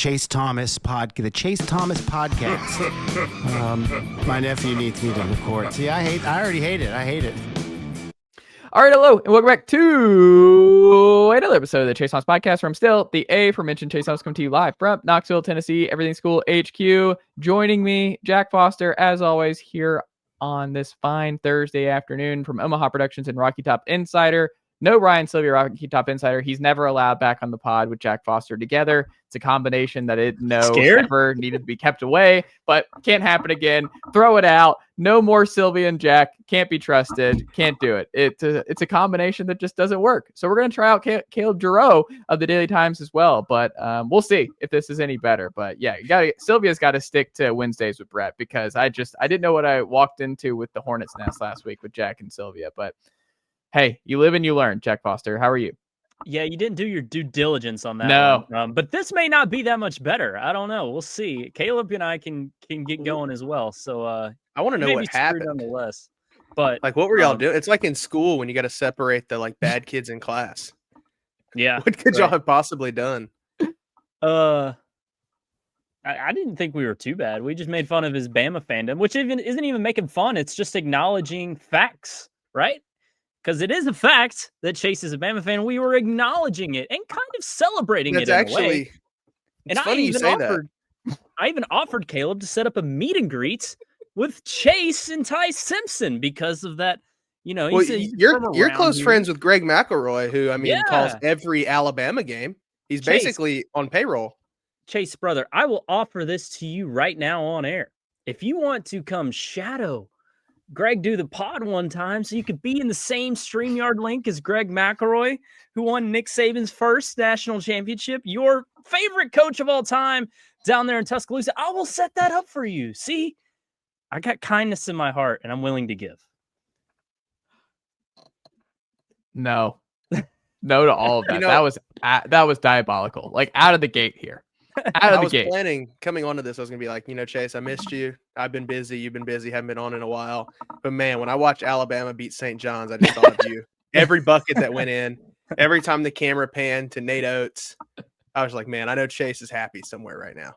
Chase Thomas podcast. My nephew needs me to record. See, I already hate it. I hate it. All right, hello, and welcome back to another episode of the Chase Thomas podcast from still the aforementioned Chase Thomas, coming to you live from Knoxville, Tennessee, Everything School HQ. Joining me, Jack Foster, as always, here on this fine Thursday afternoon from Omaha Productions and Rocky Top Insider. No Ryan Sylvia, Rocky Top Insider. He's never allowed back on the pod with Jack Foster together. It's a combination that it never needed to be kept away, but can't happen again. Throw it out. No more Sylvia and Jack. Can't be trusted. Can't do it. It's a combination that just doesn't work. So we're going to try out Caleb Jarreau of the Daily Times as well, but we'll see if this is any better. But yeah, Sylvia's got to stick to Wednesdays with Brett, because I didn't know what I walked into with the Hornets nest last week with Jack and Sylvia. But hey, you live and you learn. Jack Foster, how are you? Yeah, you didn't do your due diligence on that. No. one. But this may not be that much better. I don't know. We'll see. Caleb and I can get going as well. So I want to know what happened. Nonetheless, but like, what were y'all doing? It's like in school when you got to separate the bad kids in class. Yeah. What could y'all have possibly done? I didn't think we were too bad. We just made fun of his Bama fandom, which isn't even making fun. It's just acknowledging facts, right? Because it is a fact that Chase is a Bama fan. We were acknowledging it and kind of celebrating it. It's in a way. And funny you say that. I even offered Caleb to set up a meet and greet with Chase and Ty Simpson because of that. You know, you're close friends with Greg McElroy, who calls every Alabama game. He's basically on payroll. Chase, brother, I will offer this to you right now on air. If you want to come shadow Greg do the pod one time so you could be in the same StreamYard link as Greg McElroy, who won Nick Saban's first national championship, your favorite coach of all time down there in Tuscaloosa, I will set that up for you. See, I got kindness in my heart and I'm willing to give. No to all of that. That was diabolical. Like, out of the gate here. I was planning coming onto this. I was gonna be like, Chase, I missed you. I've been busy. You've been busy. Haven't been on in a while. But man, when I watch Alabama beat St. John's, I just thought of you. Every bucket that went in, every time the camera panned to Nate Oates, I was like, man, I know Chase is happy somewhere right now.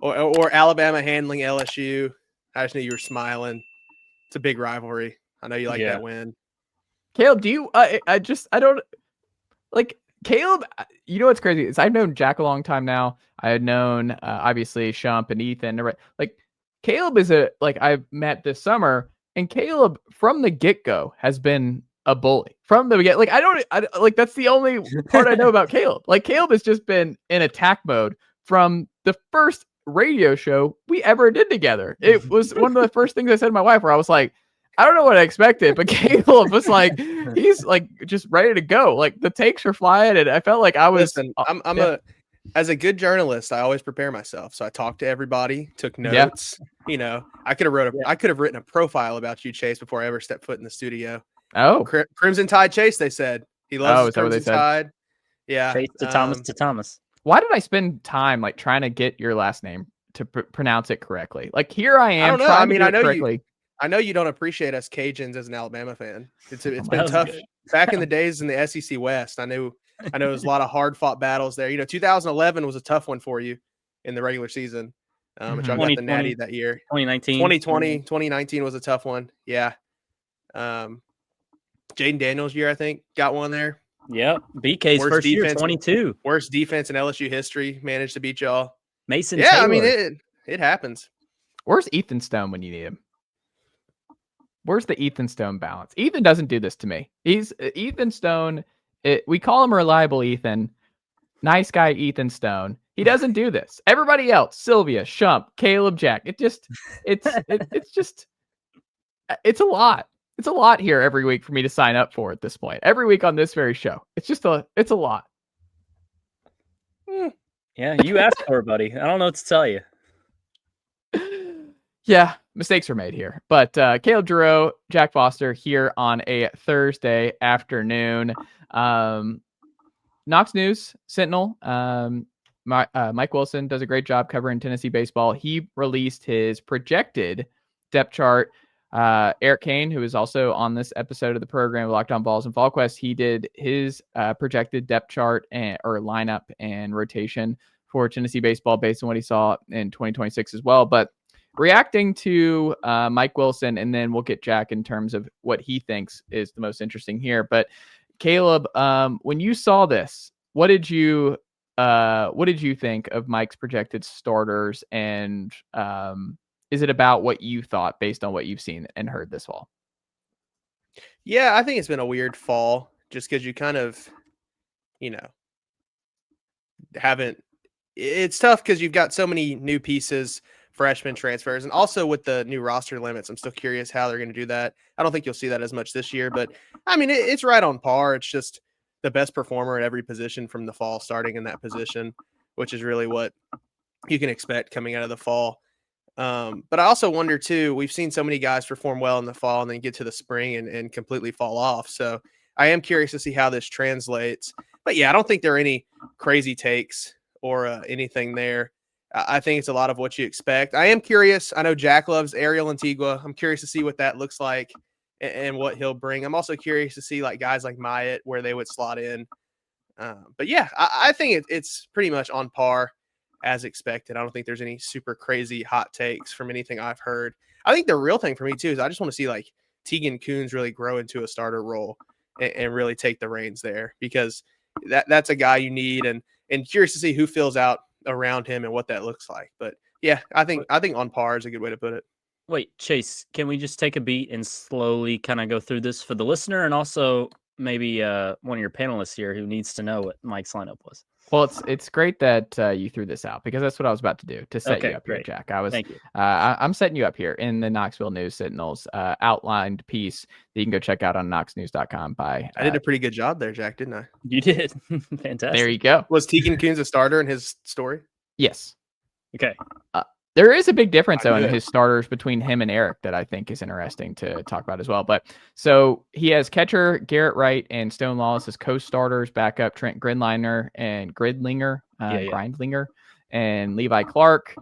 Or Alabama handling LSU. I just knew you were smiling. It's a big rivalry. I know you like that win. Caleb, do you? I don't like. Caleb, you know what's crazy is I've known Jack a long time now. I had known obviously Shump and Ethan. Like, Caleb is I've met this summer, and Caleb from the get-go has been a bully from the beginning. Like, that's the only part I know about Caleb. Like, Caleb has just been in attack mode from the first radio show we ever did together. It was one of the first things I said to my wife, where I was like, I don't know what I expected, but Caleb was like, he's like just ready to go. Like, the takes were flying, and I felt like I was. Listen, as a good journalist, I always prepare myself. So I talked to everybody, took notes. Yeah. I could have written a profile about you, Chase, before I ever stepped foot in the studio. Oh, Crimson Tide Chase, they said. He loves Crimson Tide. Yeah, Chase to Thomas. Why did I spend time trying to get your last name to pronounce it correctly? Like, here I am. I don't know. I know I know you don't appreciate us Cajuns as an Alabama fan. It's been tough. Good. Back in the days in the SEC West, I know it was a lot of hard fought battles there. 2011 was a tough one for you in the regular season. But y'all got the natty that year. 2019 was a tough one. Yeah. Jaden Daniels' year, I think, got one there. Yep. BK's first defense, year, 22. Worst defense in LSU history. Managed to beat y'all. Mason Taylor. It happens. Where's Ethan Stone when you need him? Where's the Ethan Stone balance? Ethan doesn't do this to me. He's Ethan Stone. We call him reliable Ethan. Nice guy Ethan Stone. He doesn't do this. Everybody else, Sylvia, Shump, Caleb, Jack. It's a lot. It's a lot here every week for me to sign up for at this point. Every week on this very show. It's a lot. Yeah, you asked for it, buddy. I don't know what to tell you. Yeah, mistakes were made here. But Caleb Jarreau, Jack Foster here on a Thursday afternoon. Knox News, Sentinel. Mike Wilson does a great job covering Tennessee baseball. He released his projected depth chart. Eric Cain, who is also on this episode of the program, Locked On Vols and Volquest, he did his projected depth chart or lineup and rotation for Tennessee baseball based on what he saw in 2026 as well. But reacting to Mike Wilson, and then we'll get Jack in terms of what he thinks is the most interesting here. But Caleb, when you saw this, what did you think of Mike's projected starters, and is it about what you thought based on what you've seen and heard this fall? Yeah, I think it's been a weird fall just because you kind of, haven't. It's tough because you've got so many new pieces, freshman transfers, and also with the new roster limits, I'm still curious how they're going to do that. I don't think you'll see that as much this year, but I mean, it's right on par. It's just the best performer at every position from the fall starting in that position, which is really what you can expect coming out of the fall. But I also wonder too, we've seen so many guys perform well in the fall and then get to the spring and completely fall off. So I am curious to see how this translates. But yeah, I don't think there are any crazy takes or anything there. I think it's a lot of what you expect. I am curious. I know Jack loves Ariel Antigua. I'm curious to see what that looks like and what he'll bring. I'm also curious to see like guys like Myatt, where they would slot in. But yeah, I think it's pretty much on par as expected. I don't think there's any super crazy hot takes from anything I've heard. I think the real thing for me too is I just want to see like Tegan Kuhn's really grow into a starter role and really take the reins there, because that's a guy you need, and curious to see who fills out around him and what that looks like. But yeah, I think on par is a good way to put it. Wait, Chase, can we just take a beat and slowly kind of go through this for the listener, and also maybe one of your panelists here who needs to know what Mike's lineup was? Well, it's great that you threw this out, because that's what I was about to do to set you up great. here, Jack. Thank you. I'm setting you up here in the Knoxville News Sentinel's outlined piece that you can go check out on knoxnews.com. I did a pretty good job there, Jack, didn't I? You did. Fantastic. There you go. Was Tegan Kuhn's a starter in his story? Yes. Okay. There is a big difference, though, in his starters between him and Eric that I think is interesting to talk about as well. But so he has catcher Garrett Wright and Stone Lawless as co-starters, backup Trent Grindlinger and Grindlinger, and Levi Clark.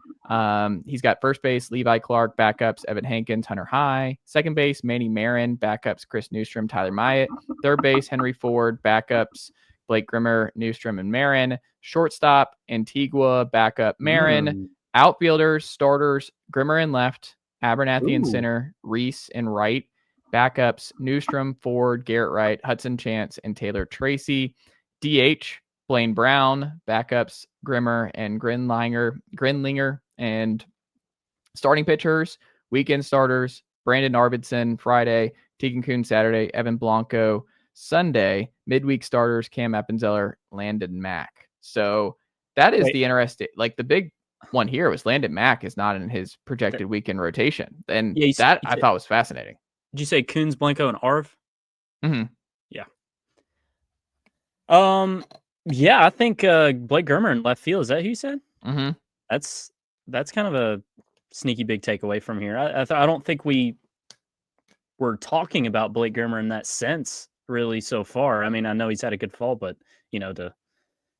He's got first base Levi Clark, backups Evan Hankins, Hunter High. Second base Manny Marin, backups Chris Newstrom, Tyler Myatt. Third base Henry Ford, backups Blake Grimmer, Newstrom, and Marin. Shortstop Antigua, backup Marin. Outfielders, starters, Grimmer in left, Abernathy in center, Reese in right. Backups, Newstrom, Ford, Garrett Wright, Hudson Chance, and Taylor Tracy. DH, Blaine Brown. Backups, Grimmer and Grindlinger. And starting pitchers, weekend starters, Brandon Arvidsson Friday, Tegan Kuhn Saturday, Evan Blanco Sunday. Midweek starters, Cam Appenzeller, Landon Mack. So that is the interesting, like the big one here was Landon Mack is not in his projected weekend rotation. And I thought was fascinating. Did you say Kuhns, Blanco, and Arv? Mm-hmm. Yeah. Yeah, I think Blake Grimmer in left field. Is that who you said? Mm-hmm. That's kind of a sneaky big takeaway from here. I don't think we were talking about Blake Grimmer in that sense really so far. I mean, I know he's had a good fall, but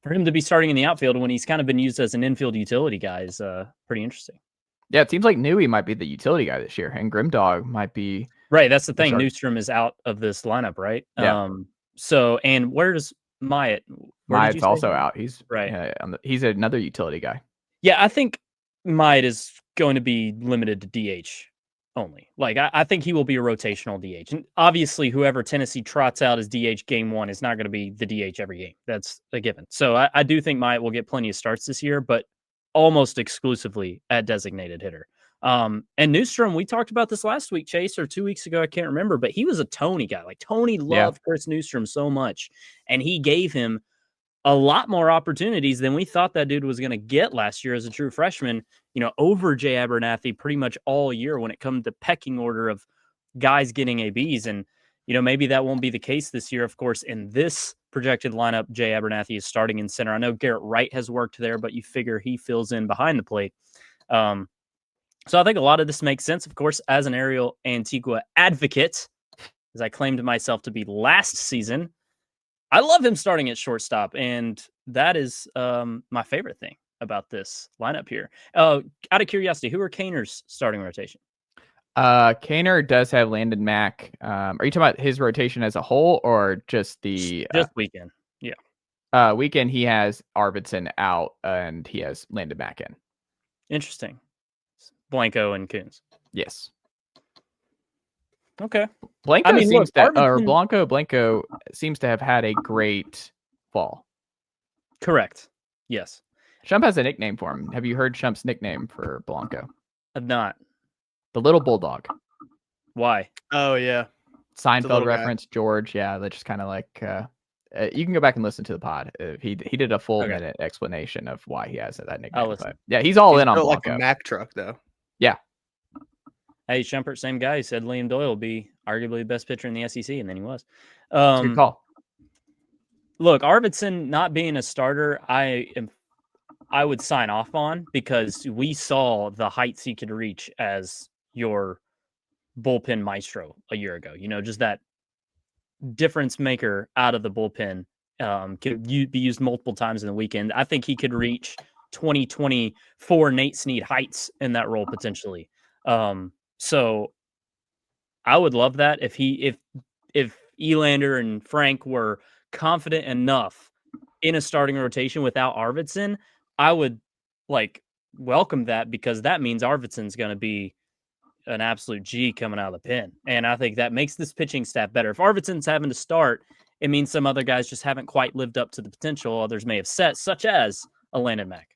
for him to be starting in the outfield when he's kind of been used as an infield utility guy is pretty interesting. Yeah, it seems like Newey might be the utility guy this year, and Grimdog might be. Right, that's the thing. Newstrom is out of this lineup, right? Yeah. So, and where does Myatt? Myatt's also out. He's right. He's another utility guy. Yeah, I think Myatt is going to be limited to DH only. Like, I think he will be a rotational DH. And obviously, whoever Tennessee trots out as DH game one is not going to be the DH every game. That's a given. So I do think Myatt will get plenty of starts this year, but almost exclusively at designated hitter. And Newstrom, we talked about this last week, Chase, or 2 weeks ago, I can't remember, but he was a Tony guy. Like, Tony loved Chris Newstrom so much, and he gave him a lot more opportunities than we thought that dude was going to get last year as a true freshman, over Jay Abernathy pretty much all year when it comes to pecking order of guys getting ABs. And, maybe that won't be the case this year. Of course, in this projected lineup, Jay Abernathy is starting in center. I know Garrett Wright has worked there, but you figure he fills in behind the plate. So I think a lot of this makes sense, of course, as an Ariel Antigua advocate, as I claimed myself to be last season. I love him starting at shortstop, and that is my favorite thing about this lineup here. Out of curiosity, who are Kainer's starting rotation? Cainer does have Landon Mack. Are you talking about his rotation as a whole, or just the just weekend? Yeah. Weekend he has Arvidsson out and he has Landon Mack in. Interesting. Blanco and Coons. Yes. Okay. Blanco I mean, seems look, to, or Arvidsson- Blanco seems to have had a great fall. Correct. Yes. Shump has a nickname for him. Have you heard Shump's nickname for Blanco? I've not. The Little Bulldog. Why? Oh yeah. Seinfeld little guy. reference, George. Yeah, that's just kind of like you can go back and listen to the pod. He did a full Okay. minute explanation of why he has that I'll nickname. listen. But yeah, he's all He's in on built like Blanco. a Mack truck though. Yeah. Hey, Shumpert, same guy. He said Liam Doyle will be arguably the best pitcher in the SEC, and then he was. It's a good call. Look, Arvidsson not being a starter, I would sign off on, because we saw the heights he could reach as your bullpen maestro a year ago. You know, just that difference maker out of the bullpen. Could be used multiple times in the weekend. I think he could reach 2024 Nate Snead heights in that role potentially. So I would love that if Elander and Frank were confident enough in a starting rotation without Arvidsson, I would welcome that, because that means Arvidsson's going to be an absolute G coming out of the pen. And I think that makes this pitching staff better. If Arvidsson's having to start, it means some other guys just haven't quite lived up to the potential others may have set, such as a Landon Mack.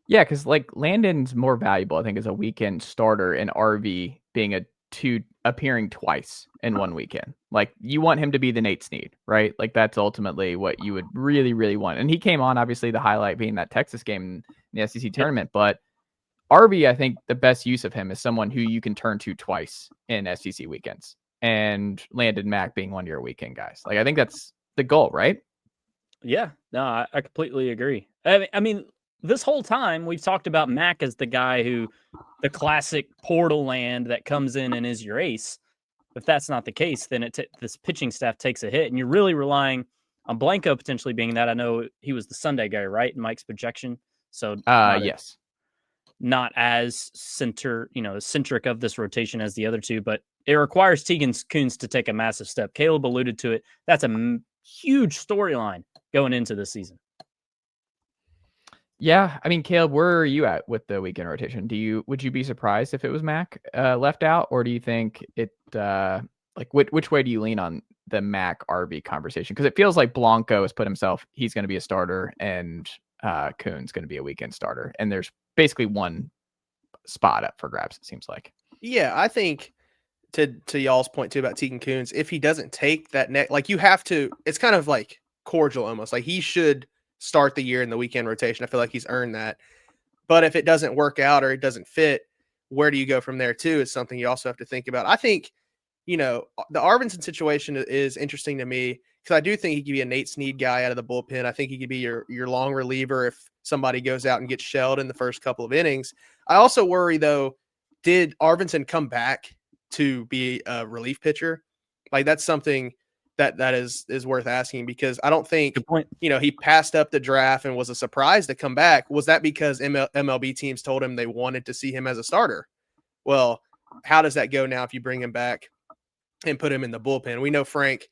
Yeah, because Landon's more valuable, I think, as a weekend starter, and RV being appearing twice in one weekend. You want him to be the Nate Snead, right? That's ultimately what you would really, really want. And he came on, obviously, the highlight being that Texas game in the SEC tournament. But RV, I think the best use of him is someone who you can turn to twice in SEC weekends. And Landon Mack being one of your weekend guys. I think that's the goal, right? Yeah, no, I completely agree. I mean, this whole time we've talked about Mack as the guy who, the classic portal land that comes in and is your ace. If that's not the case, then this pitching staff takes a hit, and you're really relying on Blanco potentially being that. I know he was the Sunday guy, right, in Mike's projection. So yes, not as centric of this rotation as the other two, but it requires Tegan Kuntz to take a massive step. Caleb alluded to it. That's a huge storyline going into this season. Yeah, I mean, Caleb, where are you at with the weekend rotation? Would you be surprised if it was Mack left out, or do you think it which way do you lean on the Mack RV conversation? Because it feels like Blanco has put himself, he's going to be a starter, and Kuhn's going to be a weekend starter, and there's basically one spot up for grabs, it seems like. Yeah, I think to y'all's point too about Tegan Kuntz, if he doesn't take that you have to, it's kind of cordial almost. He should start the year in the weekend rotation. I feel like he's earned that. But if it doesn't work out or it doesn't fit, where do you go from there too is something you also have to think about. I think, the Arvidsson situation is interesting to me, because I do think he could be a Nate Snead guy out of the bullpen. I think he could be your long reliever if somebody goes out and gets shelled in the first couple of innings. I also worry, though, did Arvidsson come back to be a relief pitcher? That's something that is worth asking, because I don't think, Good point. he passed up the draft and was a surprise to come back. Was that because MLB teams told him they wanted to see him as a starter? Well, how does that go now if you bring him back and put him in the bullpen? We know Frank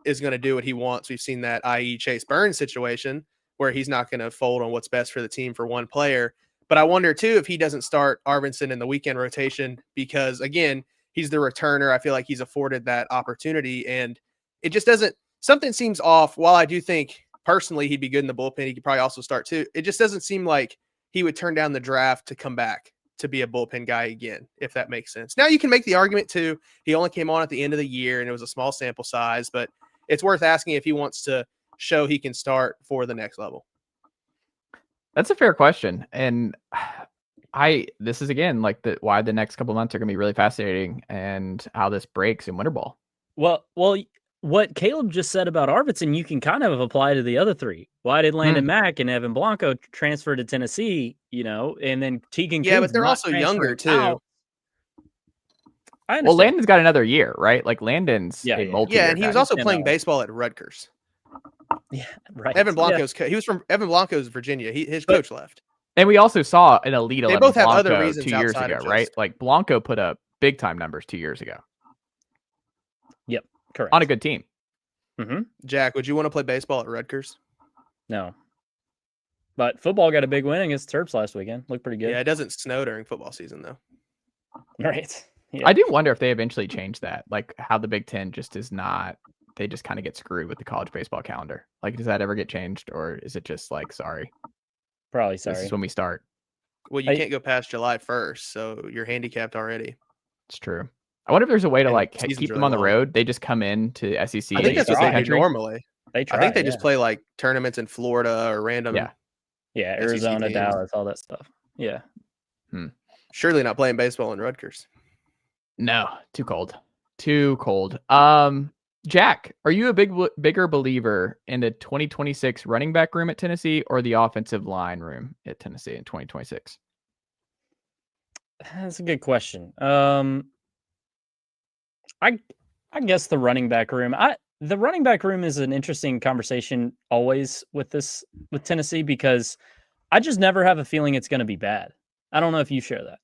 is going to do what he wants. We've seen that, i.e. Chase Burns situation, where he's not going to fold on what's best for the team for one player. But I wonder too, if he doesn't start Arvidsson in the weekend rotation, because again, he's the returner. I feel like he's afforded that opportunity, and it just doesn't, something seems off. While I do think personally he'd be good in the bullpen, he could probably also start too. It just doesn't seem like he would turn down the draft to come back to be a bullpen guy again, if that makes sense. Now you can make the argument too, he only came on at the end of the year and it was a small sample size, but it's worth asking if he wants to show he can start for the next level. That's a fair question. And this is again, why the next couple of months are going to be really fascinating, and how this breaks in winter ball. Well, what Caleb just said about Arvidsson, you can kind of apply to the other three. Why did Landon Mack and Evan Blanco transfer to Tennessee, and then Tegan Yeah, Kuntz but they're also younger too. Out? Well, Landon's got another year, right? Landon's a multi-year and he was also playing baseball at Rutgers. Yeah, right. Evan Blanco's he was from Evan Blanco's Virginia. His coach left. And we also saw an elite 11 They both have Blanco other reasons 2 years outside ago, of right? just- Blanco put up big time numbers 2 years ago. Yep, correct. On a good team. Mm-hmm. Jack, would you want to play baseball at Rutgers? No. But football got a big win against the Terps last weekend. Looked pretty good. Yeah, it doesn't snow during football season though. Right. Yeah. I do wonder if they eventually change that, like how the Big Ten just is not. They just kind of get screwed with the college baseball calendar. Like, does that ever get changed, or is it just like, sorry, Probably this sorry. is when we start? Well, you can't go past July 1st, so you're handicapped already. It's true. I wonder if there's a way to And like the season's keep them really on the long. road. They just come in to SEC. I think that's what they do normally. They try, I think they just play like tournaments in Florida or random. Yeah. Yeah, SEC Arizona, teams. Dallas, all that stuff. Yeah. Surely not playing baseball in Rutgers. No, too cold. Too cold. Jack, are you a bigger believer in the 2026 running back room at Tennessee or the offensive line room at Tennessee in 2026? That's a good question. I guess the running back room. The running back room is an interesting conversation always with Tennessee because I just never have a feeling it's going to be bad. I don't know if you share that.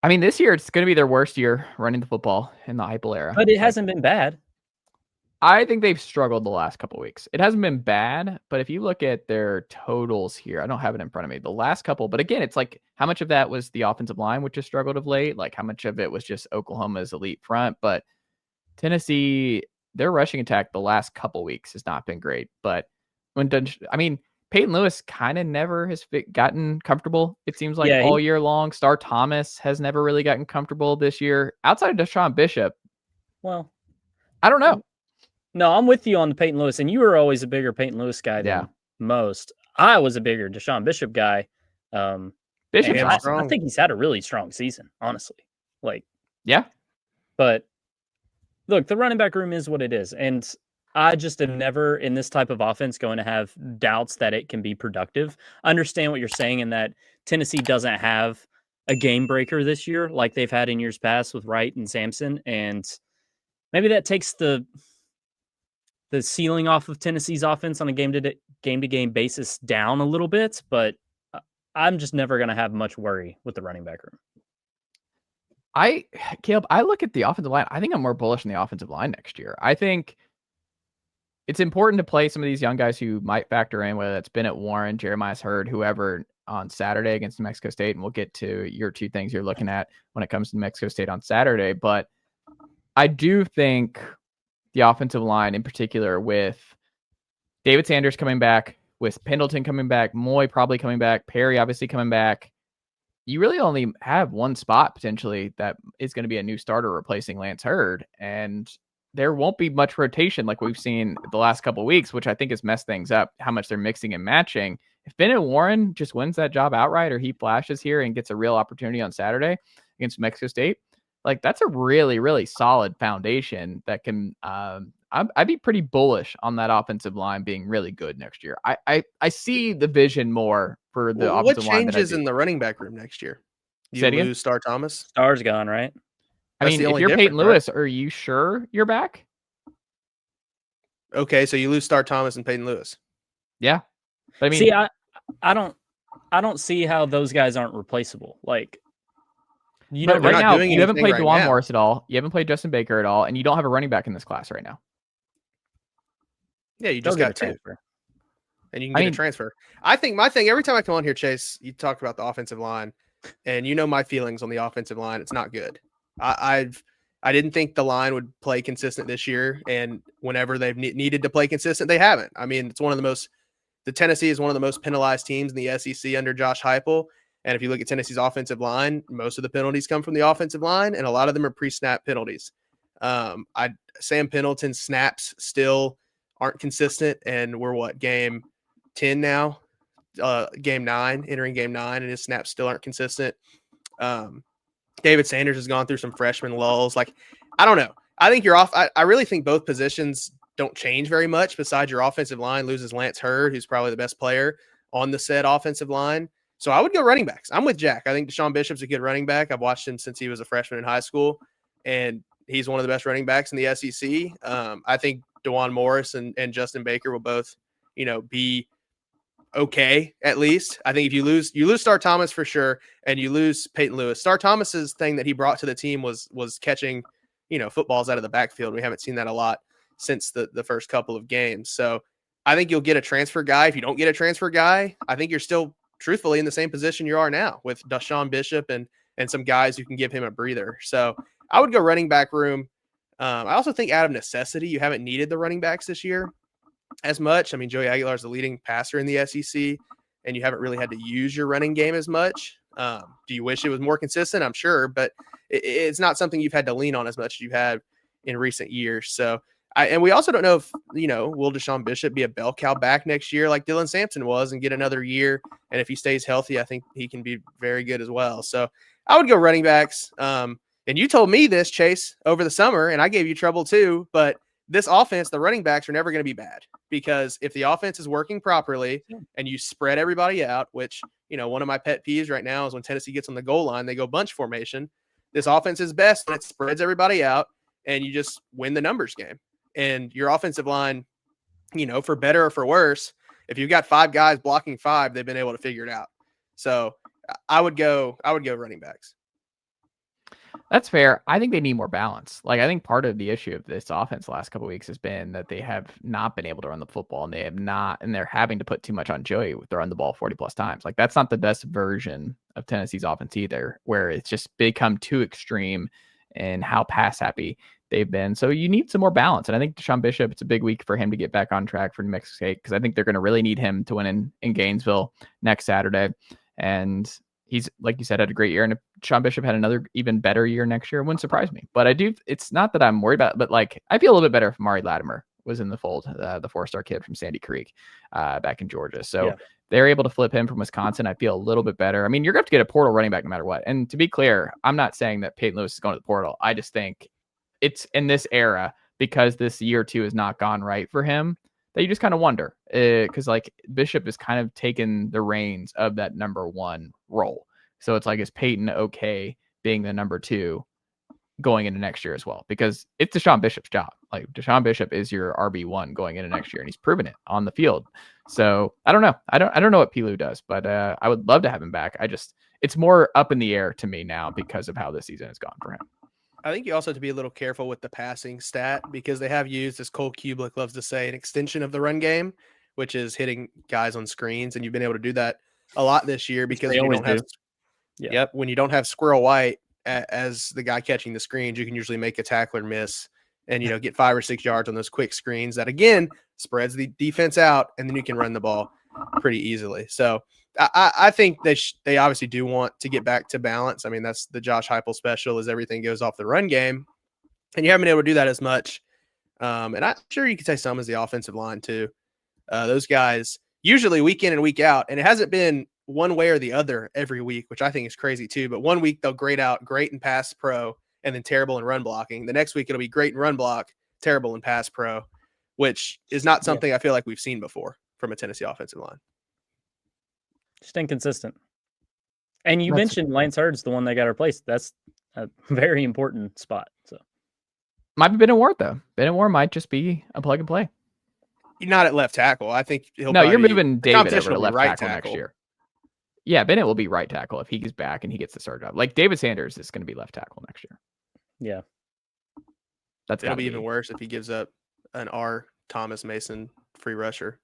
I mean, this year it's going to be their worst year running the football in the Heupel era. But it hasn't been bad. I think they've struggled the last couple of weeks. It hasn't been bad, but if you look at their totals here, I don't have it in front of me. The last couple, but again, it's like how much of that was the offensive line, which has struggled of late? Like how much of it was just Oklahoma's elite front? But Tennessee, their rushing attack the last couple weeks has not been great. But Peyton Lewis kind of never has gotten comfortable. It seems like all year long. Star Thomas has never really gotten comfortable this year outside of Deshaun Bishop. Well, I don't know. No, I'm with you on the Peyton Lewis, and you were always a bigger Peyton Lewis guy than most. I was a bigger Deshaun Bishop guy. Bishop's awesome. I think he's had a really strong season, honestly. But look, the running back room is what it is, and I just am never in this type of offense going to have doubts that it can be productive. I understand what you're saying in that Tennessee doesn't have a game breaker this year like they've had in years past with Wright and Sampson, and maybe that takes the ceiling off of Tennessee's offense on a game-to-game basis down a little bit, but I'm just never going to have much worry with the running back room. Caleb, I look at the offensive line. I think I'm more bullish on the offensive line next year. I think it's important to play some of these young guys who might factor in, whether that's Bennett Warren, Jeremiah's Hurd, whoever on Saturday against New Mexico State. And we'll get to your two things you're looking at when it comes to New Mexico State on Saturday. But I do think the offensive line in particular, with David Sanders coming back, with Pendleton coming back, Moy probably coming back, Perry obviously coming back, you really only have one spot potentially that is going to be a new starter replacing Lance Hurd. And there won't be much rotation like we've seen the last couple of weeks, which I think has messed things up, how much they're mixing and matching. If Bennett Warren just wins that job outright, or he flashes here and gets a real opportunity on Saturday against Mexico State, like that's a really, really solid foundation that can, I'd be pretty bullish on that offensive line being really good next year. I see the vision more for the offensive line. What changes in the running back room next year? You lose Star Thomas? Star's gone, right? I mean, if you're Peyton Lewis, are you sure you're back? Okay, so you lose Star Thomas and Peyton Lewis. Yeah. But I mean, see, I don't see how those guys aren't replaceable. Like, you know, right now, you haven't played DeJuan Morris at all. You haven't played Justin Baker at all, and you don't have a running back in this class right now. Yeah, you just got two. And you can get a transfer. I think my thing, every time I come on here, Chase, you talk about the offensive line, and you know my feelings on the offensive line. It's not good. I didn't think the line would play consistent this year, and whenever they've needed to play consistent, they haven't. I mean, the Tennessee is one of the most penalized teams in the SEC under Josh Heupel. And if you look at Tennessee's offensive line, most of the penalties come from the offensive line, and a lot of them are pre-snap penalties. Sam Pendleton's snaps still aren't consistent, and we're game 10 now, entering game 9, and his snaps still aren't consistent. David Sanders has gone through some freshman lulls. Like, I don't know. I think you're off. I really think both positions don't change very much. Besides, your offensive line loses Lance Hurd, who's probably the best player on the said offensive line. So I would go running backs. I'm with Jack. I think Deshaun Bishop's a good running back. I've watched him since he was a freshman in high school, and he's one of the best running backs in the SEC. I think DeJuan Morris and Justin Baker will both, be okay at least. I think if you lose Star Thomas for sure, and you lose Peyton Lewis. Star Thomas's thing that he brought to the team was catching, footballs out of the backfield. We haven't seen that a lot since the first couple of games. So I think you'll get a transfer guy. If you don't get a transfer guy, I think you're still truthfully in the same position you are now with Deshaun Bishop and some guys who can give him a breather. So I would go running back room. I also think out of necessity, you haven't needed the running backs this year as much. I mean, Joey Aguilar is the leading passer in the SEC, and you haven't really had to use your running game as much. Do you wish it was more consistent? I'm sure, but it's not something you've had to lean on as much as you have in recent years. So, and we also don't know if, will Deshaun Bishop be a bell cow back next year like Dylan Sampson was and get another year? And if he stays healthy, I think he can be very good as well. So I would go running backs. And you told me this, Chase, over the summer, and I gave you trouble too. But this offense, the running backs are never going to be bad, because if the offense is working properly and you spread everybody out, which, one of my pet peeves right now is when Tennessee gets on the goal line, they go bunch formation. This offense is best when it spreads everybody out and you just win the numbers game. And your offensive line, for better or for worse, if you've got 5 guys blocking 5, they've been able to figure it out. So I would go running backs. That's fair. I think they need more balance. Like, I think part of the issue of this offense the last couple of weeks has been that they have not been able to run the football, and they're having to put too much on Joey with throwing the ball 40 plus times. Like, that's not the best version of Tennessee's offense either, where it's just become too extreme in how pass happy they've been. So you need some more balance. And I think Deshaun Bishop, it's a big week for him to get back on track for New Mexico State, because I think they're going to really need him to win in Gainesville next Saturday. And he's, like you said, had a great year. And if Sean Bishop had another even better year next year, it wouldn't surprise me. But it's not that I'm worried about it, but like, I feel a little bit better if Mari Latimer was in the fold, the 4-star kid from Sandy Creek back in Georgia. So they're able to flip him from Wisconsin. I feel a little bit better. I mean, you're going to have to get a portal running back no matter what. And to be clear, I'm not saying that Peyton Lewis is going to the portal. I just think it's in this era, because this year or two has not gone right for him, that you just kind of wonder, because like Bishop has kind of taken the reins of that number 1 role. So it's like, is Peyton okay being the number 2 going into next year as well? Because it's Deshaun Bishop's job. Like, Deshaun Bishop is your RB1 going into next year, and he's proven it on the field. So I don't know. I don't know what Pilu does, but I would love to have him back. It's more up in the air to me now because of how this season has gone for him. I think you also have to be a little careful with the passing stat, because they have used, as Cole Kubelik loves to say, an extension of the run game, which is hitting guys on screens. And you've been able to do that a lot this year, because you don't have. Yep. When you don't have Squirrel White as the guy catching the screens, you can usually make a tackler miss and, get 5 or 6 yards on those quick screens that, again, spreads the defense out, and then you can run the ball pretty easily. So I think they obviously do want to get back to balance. I mean, that's the Josh Heupel special, is everything goes off the run game, and you haven't been able to do that as much. And I'm sure you could say some as the offensive line too. Those guys usually week in and week out, and it hasn't been one way or the other every week, which I think is crazy too. But one week they'll grade out great in pass pro and then terrible in run blocking. The next week it'll be great in run block, terrible in pass pro, which is not something I feel like we've seen before from a Tennessee offensive line. Just inconsistent. And you mentioned Lance Hurd's the one that got replaced. That's a very important spot. So might be Bennett Ward though. Bennett Ward might just be a plug and play. Not at left tackle. I think you're moving David over to left tackle next year. Yeah, Bennett will be right tackle if he gets back and he gets the start job. Like, David Sanders is going to be left tackle next year. Yeah. It'll be even worse if he gives up an R. Thomas Mason free rusher.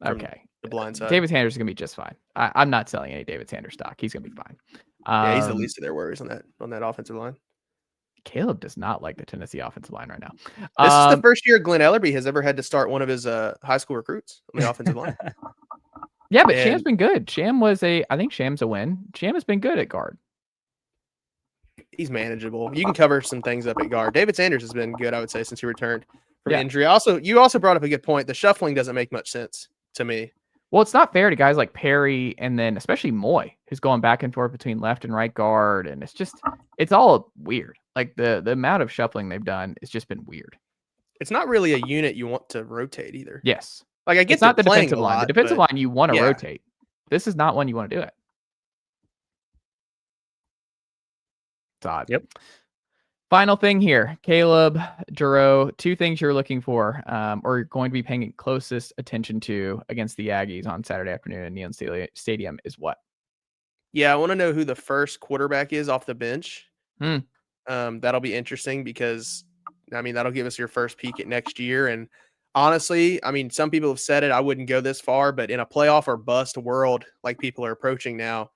Okay. The blind side. David Sanders is going to be just fine. I'm not selling any David Sanders stock. He's going to be fine. Yeah, he's the least of their worries on that offensive line. Caleb does not like the Tennessee offensive line right now. This is the first year Glenn Ellerby has ever had to start one of his high school recruits on the offensive line. Yeah, but Sham's been good. I think Sham's a win. Sham has been good at guard. He's manageable. You can cover some things up at guard. David Sanders has been good, I would say, since he returned from injury. You also brought up a good point. The shuffling doesn't make much sense to me. Well, it's not fair to guys like Perry and then especially Moy, who's going back and forth between left and right guard. And it's all weird. Like the amount of shuffling they've done has just been weird. It's not really a unit you want to rotate either. Yes. Like, I get it's not the defensive line. The defensive line you want to rotate. This is not one you want to do it. It's odd. Yep. Final thing here, Caleb, Jarreau, 2 things you're looking for or you're going to be paying closest attention to against the Aggies on Saturday afternoon at Neyland Stadium is what? Yeah, I want to know who the first quarterback is off the bench. That'll be interesting because, I mean, that'll give us your first peek at next year. And honestly, I mean, some people have said it. I wouldn't go this far, but in a playoff or bust world like people are approaching now,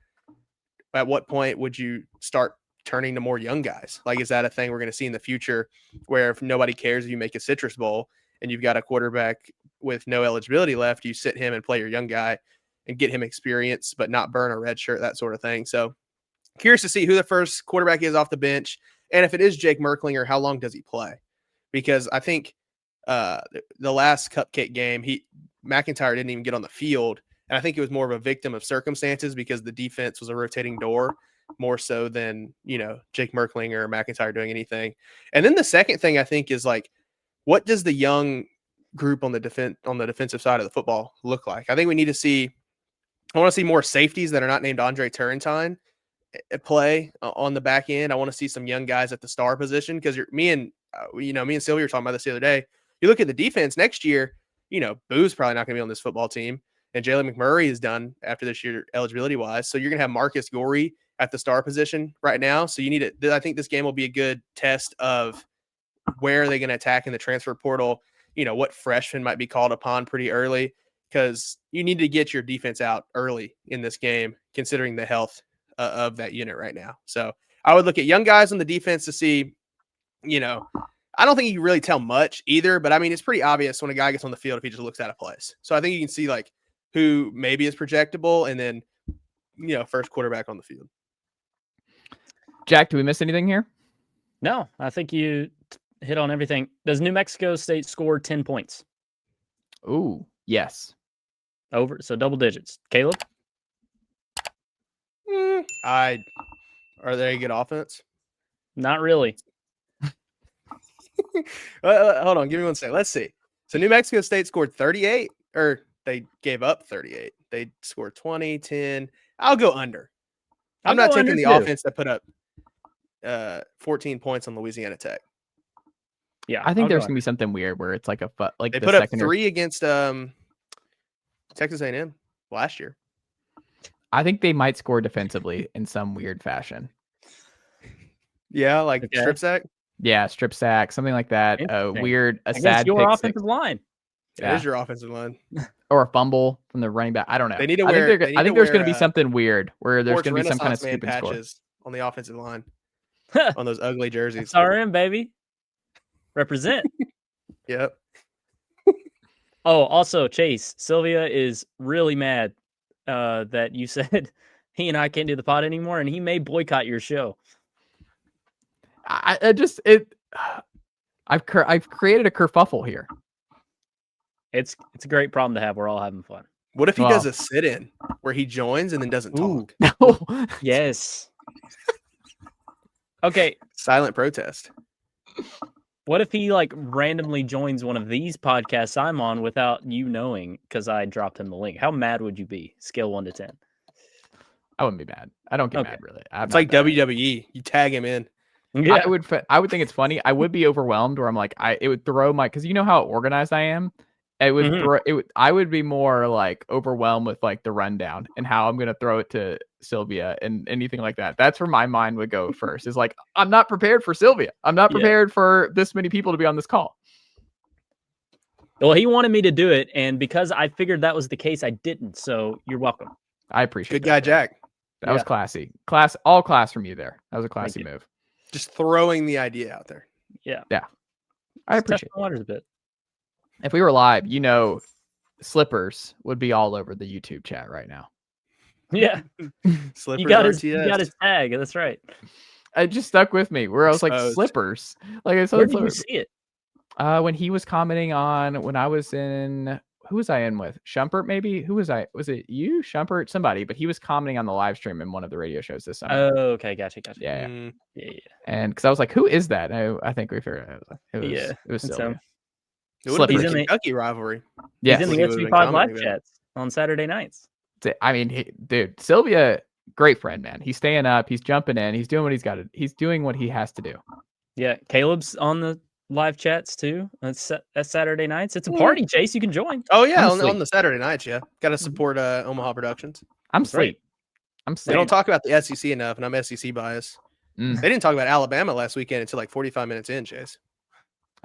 at what point would you start turning to more young guys? Like, is that a thing we're going to see in the future where if nobody cares if you make a Citrus Bowl and you've got a quarterback with no eligibility left, you sit him and play your young guy and get him experience, but not burn a red shirt, that sort of thing. So curious to see who the first quarterback is off the bench. And if it is Jake Merklinger, how long does he play? Because I think the last cupcake game, MacIntyre didn't even get on the field. And I think it was more of a victim of circumstances because the defense was a rotating door more so than, Jake Merklinger or MacIntyre doing anything. And then the second thing I think is like, what does the young group on the defensive side of the football look like? I think we need to see, I want to see more safeties that are not named Andre Turrentine play on the back end. I want to see some young guys at the star position because me and Sylvia were talking about this the other day. You look at the defense next year, Boo's probably not going to be on this football team. And Jalen McMurray is done after this year eligibility-wise. So you're going to have Marcus Gorey at the star position right now. So I think this game will be a good test of where are they going to attack in the transfer portal, what freshmen might be called upon pretty early, because you need to get your defense out early in this game, considering the health of that unit right now. So I would look at young guys on the defense to see, I don't think you can really tell much either, but I mean, it's pretty obvious when a guy gets on the field if he just looks out of place. So I think you can see like who maybe is projectable and then, first quarterback on the field. Jack, do we miss anything here? No, I think you hit on everything. Does New Mexico State score 10 points? Ooh, yes. Over, so double digits. Caleb? Are they a good offense? Not really. Hold on, give me 1 second. Let's see. So New Mexico State scored 38, or they gave up 38. They scored 20, 10. I'll go under. I'm not taking the offense that put up 14 points on Louisiana Tech. Yeah, I think there's gonna be something weird where it's like they put up 3 against Texas A&M last year. I think they might score defensively in some weird fashion. Yeah, like strip sack. Yeah, strip sack, something like that. Weird, sad your pick offensive six. line. Yeah. It is your offensive line. Or a fumble from the running back. I don't know. They need to wear. I think there's going to be something weird where there's going to be some kind of stupid patches on the offensive line on those ugly jerseys. SRM, baby. Represent. Yep. Oh, also, Chase, Sylvia is really mad that you said he and I can't do the pod anymore, and he may boycott your show. I've created a kerfuffle here. It's a great problem to have. We're all having fun. What if he does a sit-in where he joins and then doesn't talk? No. Yes. Okay. Silent protest. What if he randomly joins one of these podcasts I'm on without you knowing because I dropped him the link? How mad would you be? Scale 1 to 10. I wouldn't be mad. I don't get mad really. It's like WWE. You tag him in. Yeah. I would think it's funny. I would be overwhelmed where I'm like, it would throw because you know how organized I am. It would I would be more overwhelmed with the rundown and how I'm gonna throw it to Sylvia and anything like that. That's where my mind would go first. Is I'm not prepared for Sylvia. I'm not prepared for this many people to be on this call. Well, he wanted me to do it, and because I figured that was the case, I didn't. So you're welcome. I appreciate. Good guy, Jack. That was classy. All class from you there. That was a classy move. Just throwing the idea out there. Yeah. I appreciate it. Waters a bit. If we were live, Slippers would be all over the YouTube chat right now. Yeah. Slippers. You got his tag. That's right. It just stuck with me where I was like, Slippers. Where did you see it? When he was commenting on when I was in, who was I in with? Shumpert, maybe? Who was I? Was it you? Shumpert? Somebody, but he was commenting on the live stream in one of the radio shows this summer. Oh, okay. Gotcha. Yeah. And because I was like, who is that? I think we figured it was Sylvia. It would be the Kentucky rivalry. Yeah, he's in the SV5 live chats on Saturday nights. I mean, dude, Sylvia, great friend, man. He's staying up. He's jumping in. He's doing what he's got to. He's doing what he has to do. Yeah, Caleb's on the live chats too. That's Saturday nights. It's a party, Chase. You can join. Oh yeah, on the Saturday nights. Yeah, got to support Omaha Productions. I'm asleep. They don't talk about the SEC enough, and I'm SEC biased. They didn't talk about Alabama last weekend until 45 minutes in, Chase.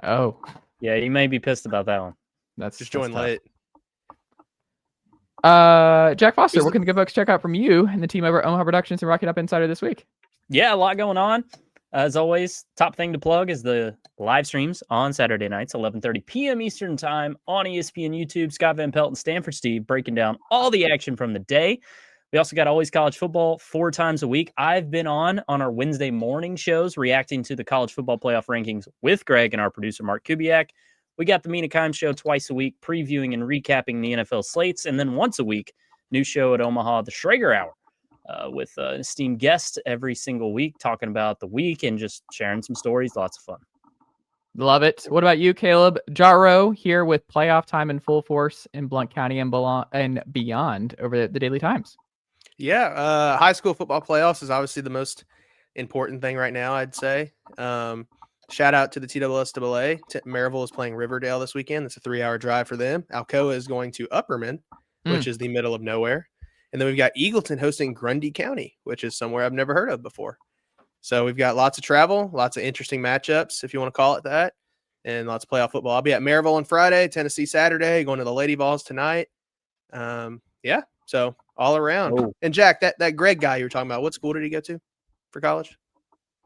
Oh. Yeah, you may be pissed about that one. That's Just join tough. late. Jack Foster, what can the good folks check out from you and the team over at Omaha Productions and Rocket Up Insider this week? Yeah, a lot going on. As always, top thing to plug is the live streams on Saturday nights, 11:30 p.m. Eastern Time on ESPN YouTube. Scott Van Pelt and Stanford Steve breaking down all the action from the day. We also got Always College Football 4 times a week. I've been on our Wednesday morning shows reacting to the college football playoff rankings with Greg and our producer, Mark Kubiak. We got the Mina Kimes show twice a week, previewing and recapping the NFL slates. And then once a week, new show at Omaha, the Schrager Hour, with an esteemed guest every single week, talking about the week and just sharing some stories. Lots of fun. Love it. What about you, Caleb? Jarreau here with playoff time in full force in Blount County and beyond over the Daily Times. Yeah, high school football playoffs is obviously the most important thing right now, I'd say. Shout out to the TWSAA. Maryville is playing Riverdale this weekend. It's a 3-hour drive for them. Alcoa is going to Upperman, which is the middle of nowhere. And then we've got Eagleton hosting Grundy County, which is somewhere I've never heard of before. So we've got lots of travel, lots of interesting matchups, if you want to call it that, and lots of playoff football. I'll be at Maryville on Friday, Tennessee Saturday, going to the Lady Vols tonight. Yeah, so all around. Oh. And Jack, that Greg guy you were talking about, what school did he go to for college?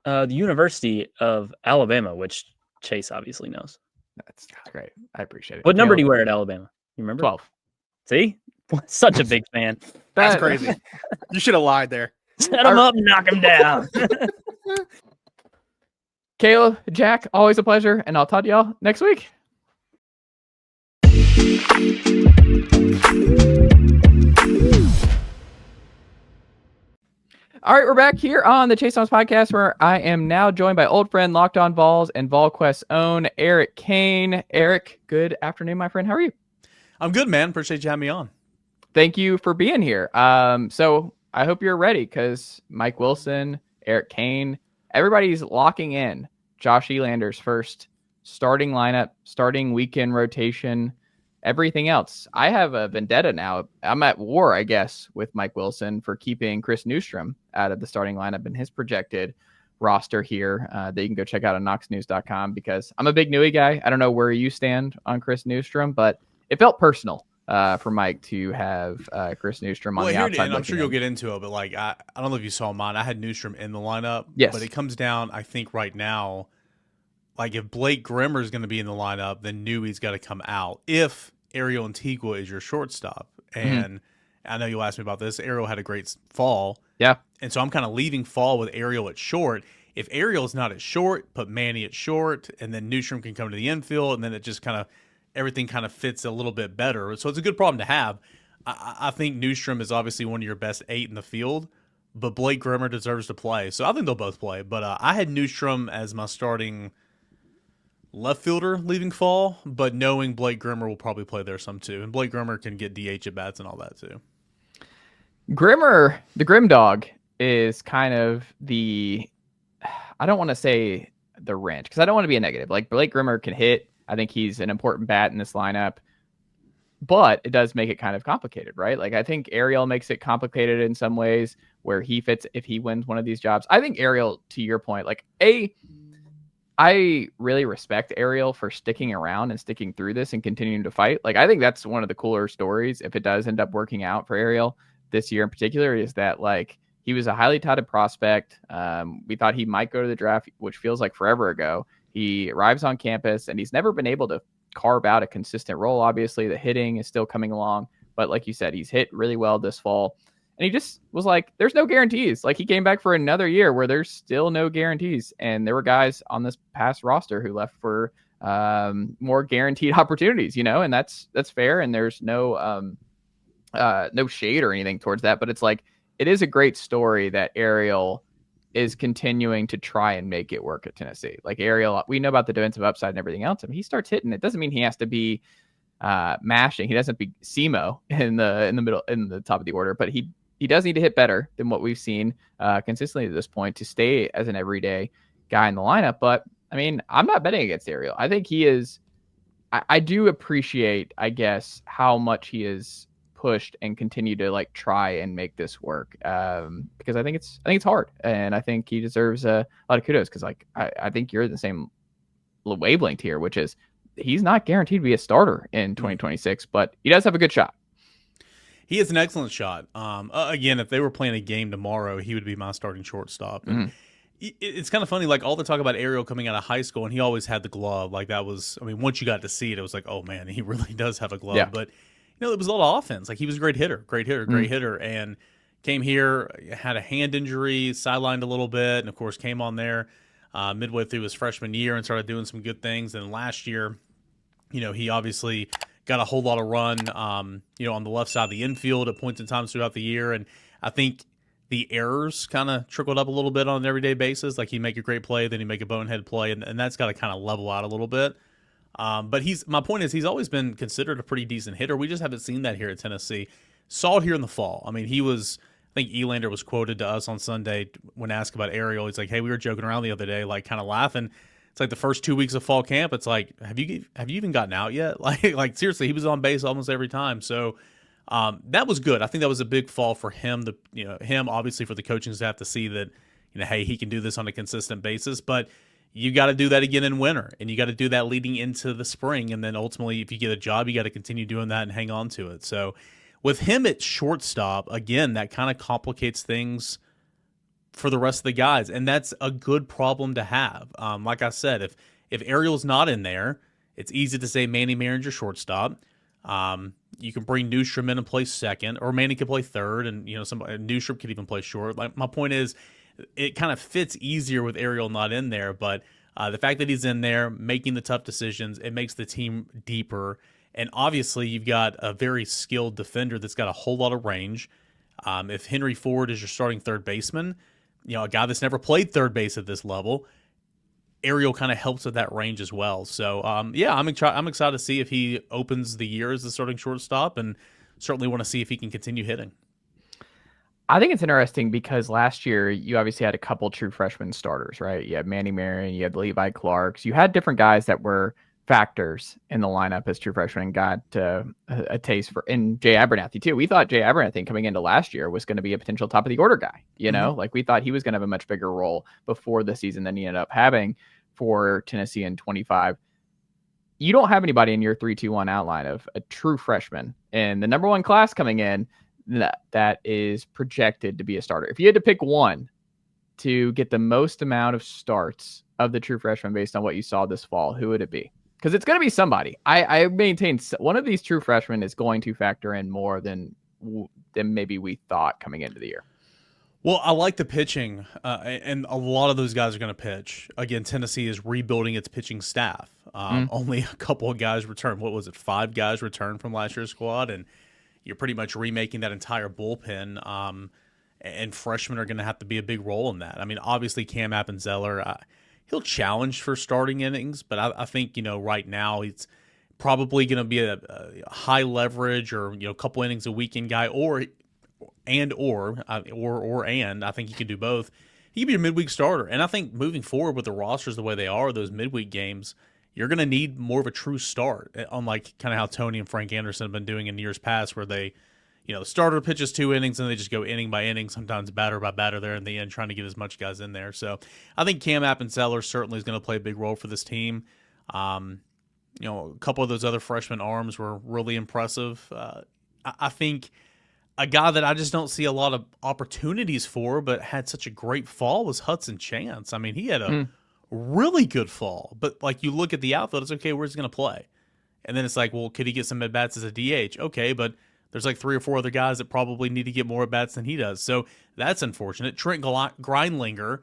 The University of Alabama, which Chase obviously knows. That's great. I appreciate it. What number do you wear at Alabama? You remember? 12. See? Such a big fan. That's crazy. You should have lied there. Set him up and knock him down. Caleb, Jack, always a pleasure, and I'll talk to y'all next week. All right, we're back here on the Chase Thomas podcast, where I am now joined by old friend Locked On Vols and Volquest's own Eric Cain. Eric, good afternoon, my friend. How are you? I'm good, man. Appreciate you having me on. Thank you for being here. So I hope you're ready, because Mike Wilson, Eric Cain, everybody's locking in Josh Elander's first starting lineup, starting weekend rotation, everything else. I have a vendetta now. I'm at war, I guess, with Mike Wilson for keeping Chris Newstrom out of the starting lineup in his projected roster here that you can go check out on knoxnews.com, because I'm a big Newey guy. I don't know where you stand on Chris Newstrom, but it felt personal for Mike to have Chris Newstrom on the outside. I'm sure you'll get into it, but like I don't know if you saw mine. I had Newstrom in the lineup. Yes. But it comes down, I think right now, like if Blake Grimmer is going to be in the lineup, then Newey's got to come out. If Ariel Antigua is your shortstop, and I know you'll ask me about this. Ariel had a great fall. Yeah. And so I'm kind of leaving fall with Ariel at short. If Ariel's not at short, put Manny at short, and then Newstrom can come to the infield, and then it just kind of everything kind of fits a little bit better. So it's a good problem to have. I think Newstrom is obviously one of your best 8 in the field, but Blake Grimmer deserves to play. So I think they'll both play. But I had Newstrom as my starting left fielder leaving fall, but knowing Blake Grimmer will probably play there some too. And Blake Grimmer can get DH at bats and all that too. Grimmer, the Grim Dog, is kind of I don't want to say the wrench, because I don't want to be a negative. Like, Blake Grimmer can hit. I think he's an important bat in this lineup, but it does make it kind of complicated, right? Like, I think Ariel makes it complicated in some ways where he fits if he wins one of these jobs. I think Ariel, to your point, like, I really respect Ariel for sticking around and sticking through this and continuing to fight. Like, I think that's one of the cooler stories, if it does end up working out for Ariel this year in particular, is that, like, he was a highly touted prospect. We thought he might go to the draft, which feels like forever ago. He arrives on campus, and he's never been able to carve out a consistent role. Obviously, the hitting is still coming along, but like you said, he's hit really well this fall. And he just was like, there's no guarantees. Like, he came back for another year where there's still no guarantees. And there were guys on this past roster who left for more guaranteed opportunities, and that's fair. And there's no shade or anything towards that, but it's like, it is a great story that Ariel is continuing to try and make it work at Tennessee. Like, Ariel, we know about the defensive upside and everything else. I mean, he starts hitting. It doesn't mean he has to be mashing. He doesn't be SEMO in the middle, in the top of the order, but he does need to hit better than what we've seen consistently at this point to stay as an everyday guy in the lineup. But I mean, I'm not betting against Ariel. I think he is. I do appreciate, I guess, how much he is pushed and continue to like try and make this work, because I think it's hard, and I think he deserves a lot of kudos, because like I think you're the same wavelength here, which is he's not guaranteed to be a starter in 2026, but he does have a good shot. He has an excellent shot. Again, if they were playing a game tomorrow, he would be my starting shortstop. And it's kind of funny, like all the talk about Ariel coming out of high school, and he always had the glove. Like that was, I mean, once you got to see it, it was like, oh man, he really does have a glove. Yeah. But it was a lot of offense. Like he was a great hitter, and came here, had a hand injury, sidelined a little bit, and of course came on there midway through his freshman year and started doing some good things. And last year, he obviously got a whole lot of run, on the left side of the infield at points in times throughout the year. And I think the errors kind of trickled up a little bit on an everyday basis. Like he'd make a great play, then he'd make a bonehead play, and that's got to kind of level out a little bit. But my point is he's always been considered a pretty decent hitter. We just haven't seen that here at Tennessee. Saw it here in the fall. I mean, I think Elander was quoted to us on Sunday when asked about Ariel. He's like, hey, we were joking around the other day, like kind of laughing. It's like the first 2 weeks of fall camp. It's like, have you even gotten out yet? Like seriously, he was on base almost every time. So that was good. I think that was a big fall for him. Him obviously for the coaching staff to see that, hey, he can do this on a consistent basis. But you got to do that again in winter, and you got to do that leading into the spring, and then ultimately, if you get a job, you got to continue doing that and hang on to it. So with him at shortstop, again, that kind of complicates things for the rest of the guys, and that's a good problem to have. Like I said, if Ariel's not in there, it's easy to say Manny Maringer shortstop. You can bring Newstrom in and play second, or Manny could play third, and Newstrom could even play short. Like my point is, it kind of fits easier with Ariel not in there, but the fact that he's in there making the tough decisions, it makes the team deeper. And obviously, you've got a very skilled defender that's got a whole lot of range. If Henry Ford is your starting third baseman, a guy that's never played third base at this level, Ariel kind of helps with that range as well. So, I'm excited to see if he opens the year as the starting shortstop, and certainly want to see if he can continue hitting. I think it's interesting because last year you obviously had a couple true freshman starters, right? You had Manny Marion, you had Levi Clark. You had different guys that were factors in the lineup as true freshmen, got a taste for, and Jay Abernathy too. We thought Jay Abernathy coming into last year was going to be a potential top of the order guy, like we thought he was going to have a much bigger role before the season than he ended up having for Tennessee in 25. You don't have anybody in your 3-2-1 outline of a true freshman, and the number one class coming in that is projected to be a starter. If you had to pick one to get the most amount of starts of the true freshmen based on what you saw this fall, who would it be? Because it's going to be somebody. I maintain one of these true freshmen is going to factor in more than maybe we thought coming into the year. Well, I like the pitching, and a lot of those guys are going to pitch. Again, Tennessee is rebuilding its pitching staff. Only a couple of guys returned. What was it? 5 guys returned from last year's squad, and you're pretty much remaking that entire bullpen. And freshmen are going to have to be a big role in that. I mean, obviously, Cam Appenzeller, he'll challenge for starting innings, but I think, right now he's probably going to be a high leverage or, a couple innings a weekend guy, and I think he can do both. He could be a midweek starter. And I think moving forward with the rosters the way they are, those midweek games, you're going to need more of a true start, unlike kind of how Tony and Frank Anderson have been doing in years past, where they, the starter pitches 2 innings and they just go inning by inning, sometimes batter by batter there in the end, trying to get as much guys in there. So I think Cam Appenzeller certainly is going to play a big role for this team. A couple of those other freshman arms were really impressive. I think a guy that I just don't see a lot of opportunities for, but had such a great fall, was Hudson Chance. I mean, he had a really good fall, but like you look at the outfield, it's okay, where's he going to play? And then it's like, well, could he get some at-bats as a DH? Okay, but there's like 3 or 4 other guys that probably need to get more at-bats than he does. So that's unfortunate. Trent Grindlinger,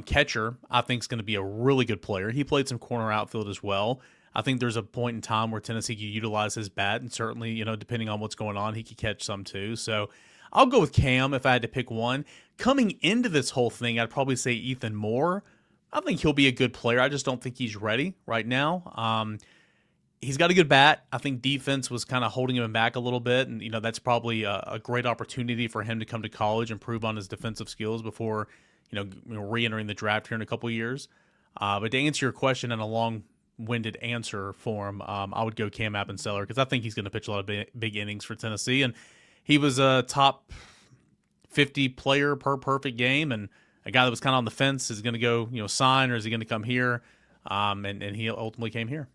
catcher, I think is going to be a really good player. He played some corner outfield as well. I think there's a point in time where Tennessee could utilize his bat, and certainly, depending on what's going on, he could catch some too. So I'll go with Cam if I had to pick one. Coming into this whole thing, I'd probably say Ethan Moore. I think he'll be a good player. I just don't think he's ready right now. He's got a good bat. I think defense was kind of holding him back a little bit, and that's probably a great opportunity for him to come to college and prove on his defensive skills before re-entering the draft here in a couple of years. But to answer your question in a long-winded answer form, I would go Cam Appenzeller because I think he's going to pitch a lot of big innings for Tennessee, and he was a top 50 player per perfect game, and a guy that was kind of on the fence is going to go sign, or is he going to come here? And he ultimately came here.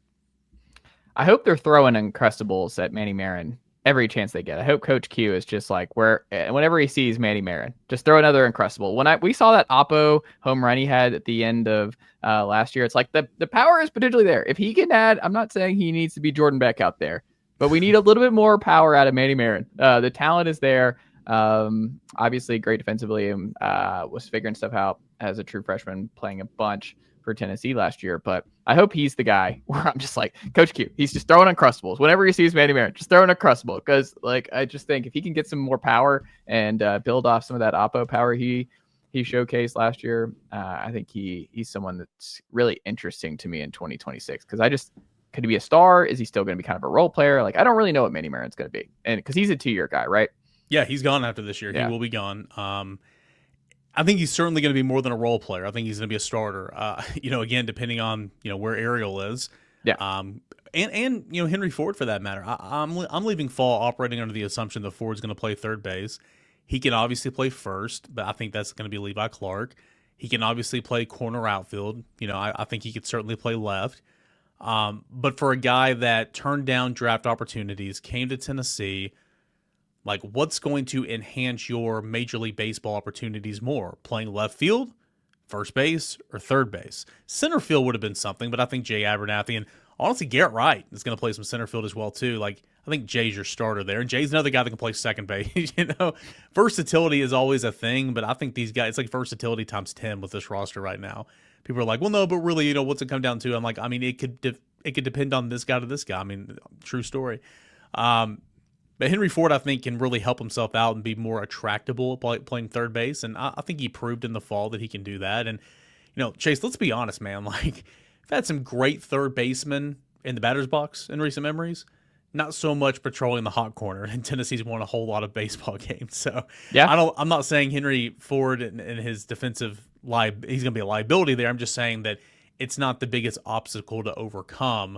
I hope they're throwing Uncrustables at Manny Marin every chance they get. I hope Coach Q is just like whenever he sees Manny Marin, just throw another Uncrustable. We saw that Oppo home run he had at the end of last year, it's like the power is potentially there. If he can add, I'm not saying he needs to be Jordan Beck out there, but we need a little bit more power out of Manny Marin. The talent is there. Obviously great defensively and was figuring stuff out as a true freshman, playing a bunch for Tennessee last year. But I hope he's the guy where I'm just like, Coach Q, he's just throwing Uncrustables. Whenever he sees Manny Marin, just throwing Uncrustable. Because like I just think if he can get some more power and build off some of that Oppo power he showcased last year, I think he's someone that's really interesting to me in 2026. Because could he be a star? Is he still going to be kind of a role player? Like I don't really know what Manny Marin's going to be, and because he's a 2-year guy, right? Yeah, he's gone after this year. Yeah. He will be gone. I think he's certainly going to be more than a role player. I think he's going to be a starter. Again, depending on where Ariel is. Yeah. And Henry Ford for that matter. I'm leaving fall operating under the assumption that Ford's going to play third base. He can obviously play first, but I think that's going to be Levi Clark. He can obviously play corner outfield. I think he could certainly play left. But for a guy that turned down draft opportunities, came to Tennessee. Like, what's going to enhance your Major League Baseball opportunities more? Playing left field, first base, or third base? Center field would have been something, but I think Jay Abernathy and honestly Garrett Wright is going to play some center field as well too. Like, I think Jay's your starter there, and Jay's another guy that can play second base. Versatility is always a thing, but I think these guys, it's like versatility times 10 with this roster right now. People are like, well, no, but really, what's it come down to? I'm like, I mean, it could depend on this guy to this guy. I mean, true story. But Henry Ford, I think, can really help himself out and be more attractable playing third base. And I think he proved in the fall that he can do that. And, Chase, let's be honest, man. Like, we've had some great third basemen in the batter's box in recent memories. Not so much patrolling the hot corner. And Tennessee's won a whole lot of baseball games. So, yeah, I'm not saying Henry Ford and his defensive he's going to be a liability there. I'm just saying that it's not the biggest obstacle to overcome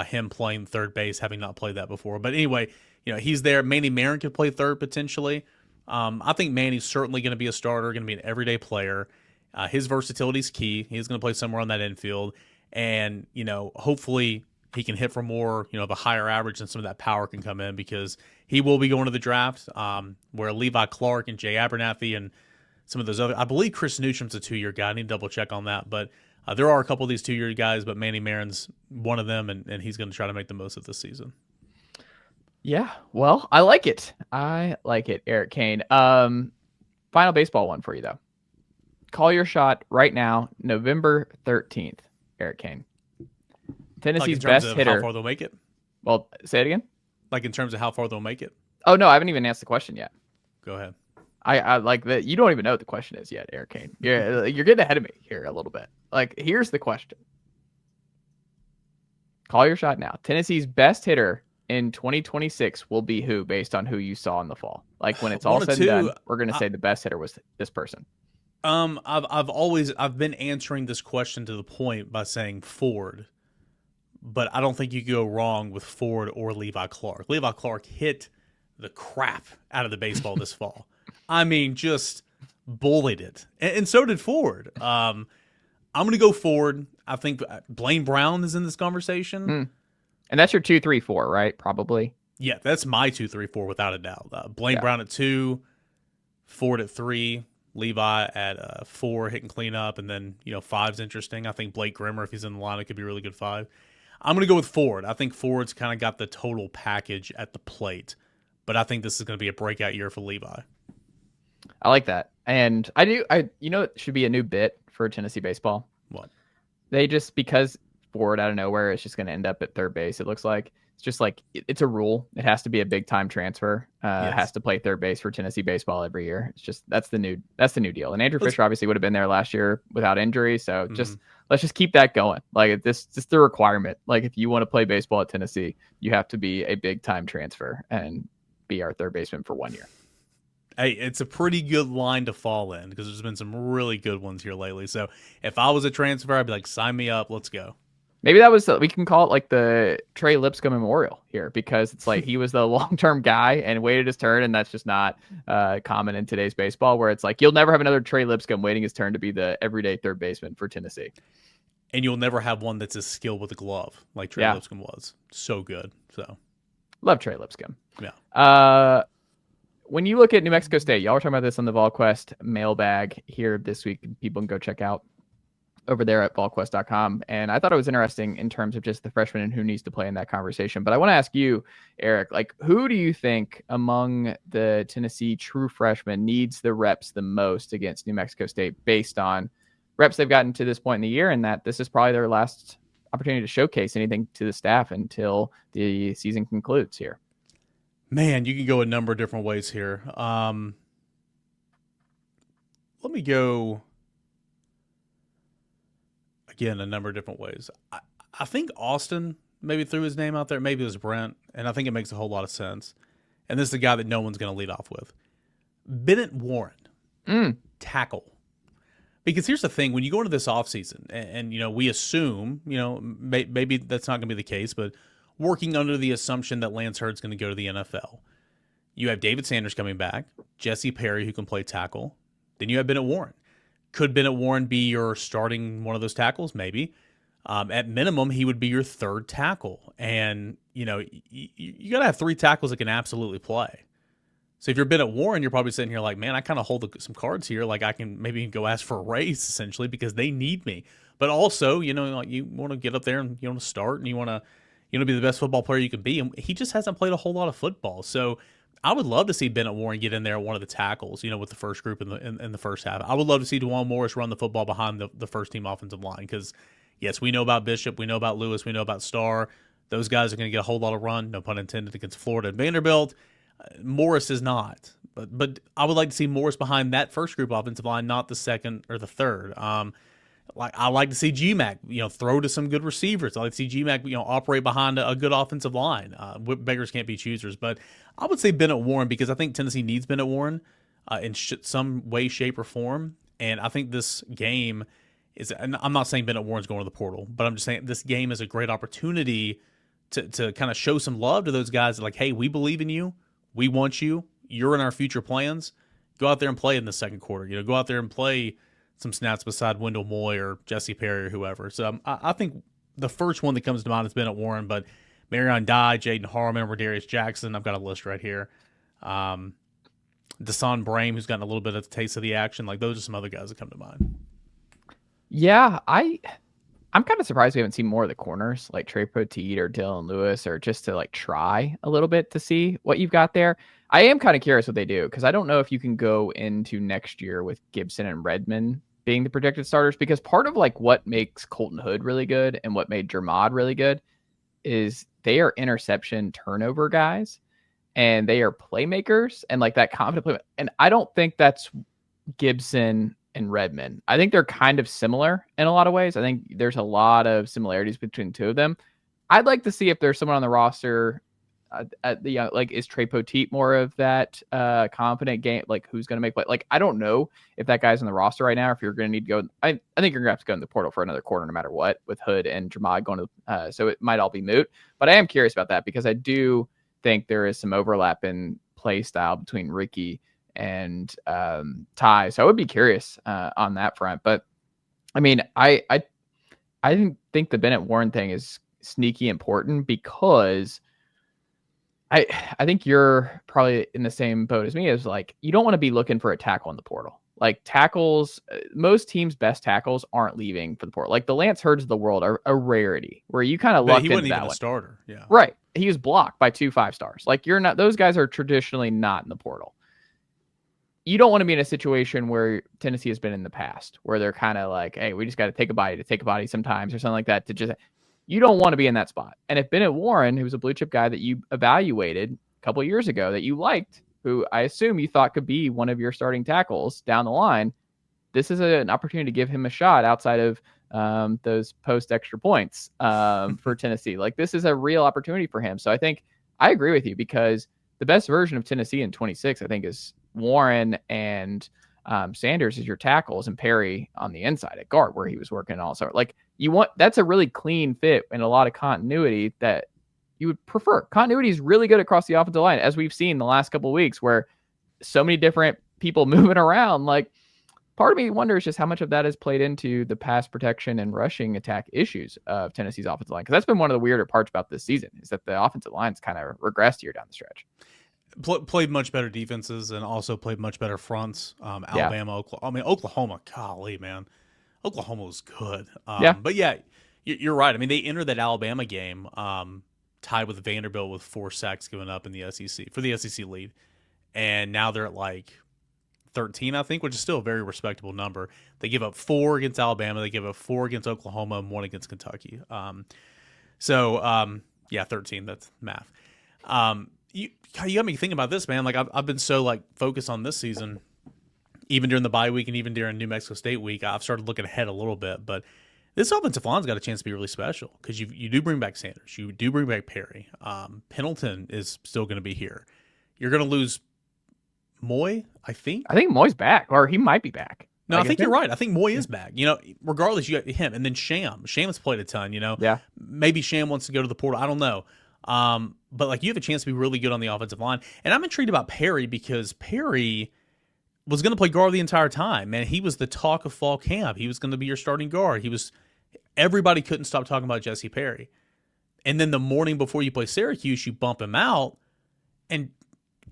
him playing third base, having not played that before. But anyway, he's there. Manny Marin could play third potentially. I think Manny's certainly going to be a starter, going to be an everyday player. His versatility is key. He's going to play somewhere on that infield. And, hopefully he can hit for more, of a higher average and some of that power can come in because he will be going to the draft where Levi Clark and Jay Abernathy and some of those other – I believe Chris Newsom's a 2-year guy. I need to double-check on that. But there are a couple of these 2-year guys, but Manny Marin's one of them, and he's going to try to make the most of this season. Yeah, well, I like it. Eric Cain. Final baseball one for you, though. Call your shot right now, November 13th, Eric Cain. Tennessee's best hitter. How far they'll make it? Well, say it again. Like in terms of how far they'll make it? Oh, no, I haven't even asked the question yet. Go ahead. I like that. You don't even know what the question is yet, Eric Cain. You're getting ahead of me here a little bit. Like, here's the question. Call your shot now. Tennessee's best hitter in 2026 will be who based on who you saw in the fall? Like when it's all said and done, we're going to say the best hitter was this person. I've been answering this question to the point by saying Ford, but I don't think you go wrong with Ford or Levi Clark. Levi Clark hit the crap out of the baseball this fall. I mean, just bullied it. And so did Ford. I'm going to go Ford. I think Blaine Brown is in this conversation. And that's your 2, 3, 4, right? Probably. Yeah, that's my 2, 3, 4 without a doubt. Blaine Brown at 2, Ford at 3, Levi at 4, hitting cleanup, and then 5's interesting. I think Blake Grimmer, if he's in the lineup, could be a really good 5. I'm going to go with Ford. I think Ford's kind of got the total package at the plate, but I think this is going to be a breakout year for Levi. I like that, and it should be a new bit for Tennessee baseball. What? They just because Ford out of nowhere is just going to end up at third base. It looks like it's just like it's a rule. It has to be a big time transfer. It has to play third base for Tennessee baseball every year. It's just that's the new deal. And Andrew Fisher obviously would have been there last year without injury. So let's just keep that going. Like this is the requirement. Like if you want to play baseball at Tennessee, you have to be a big time transfer and be our third baseman for 1 year. Hey, it's a pretty good line to fall in because there's been some really good ones here lately. So if I was a transfer, I'd be like, sign me up. Let's go. Maybe that was, we can call it like the Trey Lipscomb Memorial here because it's like he was the long-term guy and waited his turn. And that's just not common in today's baseball where it's like, you'll never have another Trey Lipscomb waiting his turn to be the everyday third baseman for Tennessee. and you'll never have one that's as skilled with a glove like Trey Lipscomb was. So good. So love Trey Lipscomb. Yeah. When you look at New Mexico State, y'all were talking about this on the Volquest mailbag here this week. People can go check out over there at volquest.com. And I thought it was interesting in terms of just the freshmen and who needs to play in that conversation. But I want to ask you, Eric, like, who do you think among the Tennessee true freshmen needs the reps the most against New Mexico State based on reps they've gotten to this point in the year, and that this is probably their last opportunity to showcase anything to the staff until the season concludes here? Man, you can go a number of different ways here. Let me go again a number of different ways. I think Austin maybe threw his name out there. Maybe it was Brent, and I think it makes a whole lot of sense. And this is the guy that no one's going to lead off with. Bennett Warren, tackle. Because here's the thing, when you go into this offseason, and you know, we assume, you know, maybe that's not going to be the case, but working under the assumption that Lance Hurd's going to go to the NFL. You have David Sanders coming back, Jesse Perry, who can play tackle. Then you have Bennett Warren. Could Bennett Warren be your starting one of those tackles? Maybe. At minimum, he would be your third tackle. And, you know, you got to have three tackles that can absolutely play. So if you're Bennett Warren, you're probably sitting here like, man, I kind of hold some cards here. Like I can maybe go ask for a raise essentially because they need me. But also, you know, like you want to get up there and you want to start and you want to be the best football player you can be. And he just hasn't played a whole lot of football. So I would love to see Bennett Warren get in there at one of the tackles, you know, with the first group in the first half. I would love to see DeJuan Morris run the football behind the first team offensive line because, yes, we know about Bishop, we know about Lewis, we know about Starr. Those guys are going to get a whole lot of run, no pun intended, against Florida and Vanderbilt. Morris is not. But I would like to see Morris behind that first group offensive line, not the second or the third. I like to see GMAC, you know, throw to some good receivers. I like to see GMAC, you know, operate behind a good offensive line. Beggars can't be choosers. But I would say Bennett Warren because I think Tennessee needs Bennett Warren in some way, shape, or form. And I think this game is – and I'm not saying Bennett Warren's going to the portal, but I'm just saying this game is a great opportunity to kind of show some love to those guys. Like, hey, we believe in you. We want you. You're in our future plans. Go out there and play in the second quarter. You know, go out there and play some snaps beside Wendell Moy or Jesse Perry or whoever. So I think the first one that comes to mind is Bennett Warren, but Marion Dye, Jaden Harmon, Darius Jackson, I've got a list right here. Deson Brame, who's gotten a little bit of a taste of the action. Like, those are some other guys that come to mind. Yeah, I'm kind of surprised we haven't seen more of the corners, like Trey Poteet or Dylan Lewis, or just to like try a little bit to see what you've got there. I am kind of curious what they do because I don't know if you can go into next year with Gibson and Redmond being the projected starters, because part of like what makes Colton Hood really good and what made Jermod really good is they are interception turnover guys and they are playmakers and like that confident play. And I don't think that's Gibson and Redmond. I think they're kind of similar in a lot of ways. I think there's a lot of similarities between the two of them. I'd like to see if there's someone on the roster at the like, is Trey Poteet more of that confident game? Like, who's going to make play? Like, I don't know if that guy's on the roster right now. If you're going to need to go, I think you're going to have to go in the portal for another quarter, no matter what, with Hood and Jermod going to. So it might all be moot. But I am curious about that because I do think there is some overlap in play style between Ricky and Ty. So I would be curious on that front. But I mean, I think the Bennett Warren thing is sneaky important because I think you're probably in the same boat as me, as like, you don't want to be looking for a tackle in the portal. Like tackles, most teams' best tackles aren't leaving for the portal. Like the Lance Hurds of the world are a rarity where you kind of lucked into that one. He wasn't even a starter. Yeah. Right. He was blocked by 2 5-stars. Like you're not, those guys are traditionally not in the portal. You don't want to be in a situation where Tennessee has been in the past, where they're kind of like, hey, we just got to take a body sometimes or something like that to just, you don't want to be in that spot. And if Bennett Warren, who's a blue chip guy that you evaluated a couple of years ago that you liked, who I assume you thought could be one of your starting tackles down the line, this is an opportunity to give him a shot outside of those post extra points for Tennessee. Like this is a real opportunity for him. So I think I agree with you because the best version of Tennessee in 26, I think, is Warren and Sanders as your tackles and Perry on the inside at guard where he was working also. Like that's a really clean fit and a lot of continuity that you would prefer. Continuity is really good across the offensive line, as we've seen the last couple of weeks where so many different people moving around. Like part of me wonders just how much of that has played into the pass protection and rushing attack issues of Tennessee's offensive line. Because that's been one of the weirder parts about this season is that the offensive line's kind of regressed here down the stretch. Played much better defenses and also played much better fronts. Alabama, Oklahoma, golly, man. Oklahoma was good. But yeah, you're right. I mean, they entered that Alabama game tied with Vanderbilt with 4 sacks given up in the SEC for the SEC lead. And now they're at like 13, I think, which is still a very respectable number. They give up 4 against Alabama. They give up 4 against Oklahoma and 1 against Kentucky. 13, that's math. You got me thinking about this, man. Like I've been so like focused on this season, even during the bye week and even during New Mexico State week. I've started looking ahead a little bit, but this offensive line's got a chance to be really special because you do bring back Sanders, you do bring back Perry. Pendleton is still going to be here. You're going to lose Moy, I think. I think Moy's back, or he might be back. No, I think you're right. I think Moy is back. You know, regardless, you got him, and then Sham. Sham's played a ton. You know, maybe Sham wants to go to the portal. I don't know. But like you have a chance to be really good on the offensive line, and I'm intrigued about Perry because Perry was going to play guard the entire time. Man, he was the talk of fall camp. He was going to be your starting guard. Everybody couldn't stop talking about Jesse Perry, and then the morning before you play Syracuse, you bump him out, and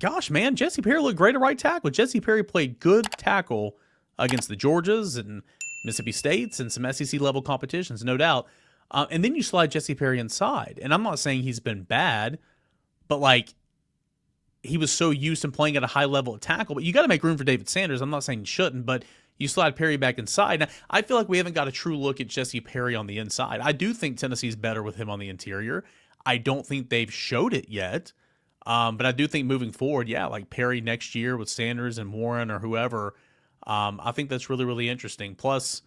gosh, man, Jesse Perry looked great at right tackle. Jesse Perry played good tackle against the Georgias and Mississippi States and some SEC level competitions, no doubt. And then you slide Jesse Perry inside. And I'm not saying he's been bad, but like he was so used to playing at a high level at tackle. But you got to make room for David Sanders. I'm not saying you shouldn't, but you slide Perry back inside. Now, I feel like we haven't got a true look at Jesse Perry on the inside. I do think Tennessee's better with him on the interior. I don't think they've showed it yet. But I do think moving forward, like Perry next year with Sanders and Warren or whoever, I think that's really, really interesting. Plus,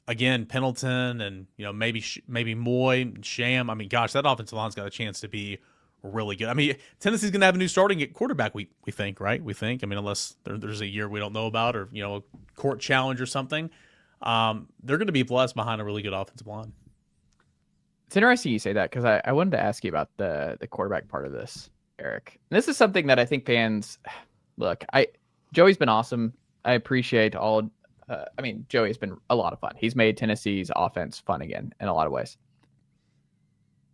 again, Pendleton and maybe Moy and Sham. I mean, gosh, that offensive line's got a chance to be really good. I mean, Tennessee's going to have a new starting at quarterback. We think, right? We think. I mean, unless there's a year we don't know about or a court challenge or something, they're going to be blessed behind a really good offensive line. It's interesting you say that because I wanted to ask you about the quarterback part of this, Eric. And this is something that I think fans look. Joey's been awesome. I appreciate all. Joey's been a lot of fun. He's made Tennessee's offense fun again in a lot of ways.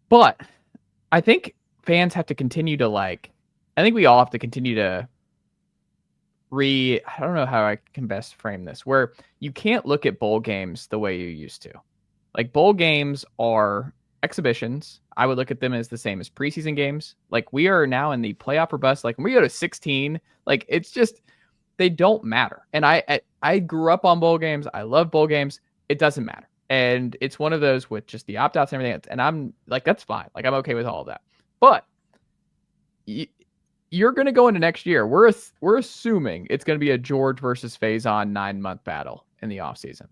But I think fans have to continue to I think we all have to continue to I don't know how I can best frame this, where you can't look at bowl games the way you used to. Like bowl games are exhibitions. I would look at them as the same as preseason games. Like we are now in the playoff or bust. Like when we go to 16, like it's just, they don't matter. And I grew up on bowl games. I love bowl games. It doesn't matter. And it's one of those with just the opt-outs and everything. And I'm like, that's fine. Like I'm okay with all of that. But you're going to go into next year. We're assuming it's going to be a George versus Faison 9-month battle in the offseason.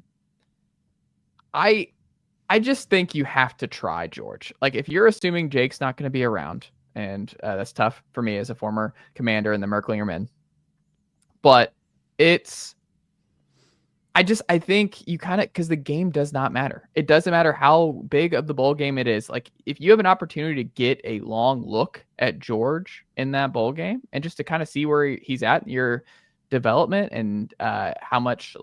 I just think you have to try George. Like if you're assuming Jake's not going to be around, and that's tough for me as a former commander in the Merklinger men. But I think you kind of, because the game does not matter. It doesn't matter how big of the bowl game it is. Like if you have an opportunity to get a long look at George in that bowl game and just to kind of see where he's at in your development and how much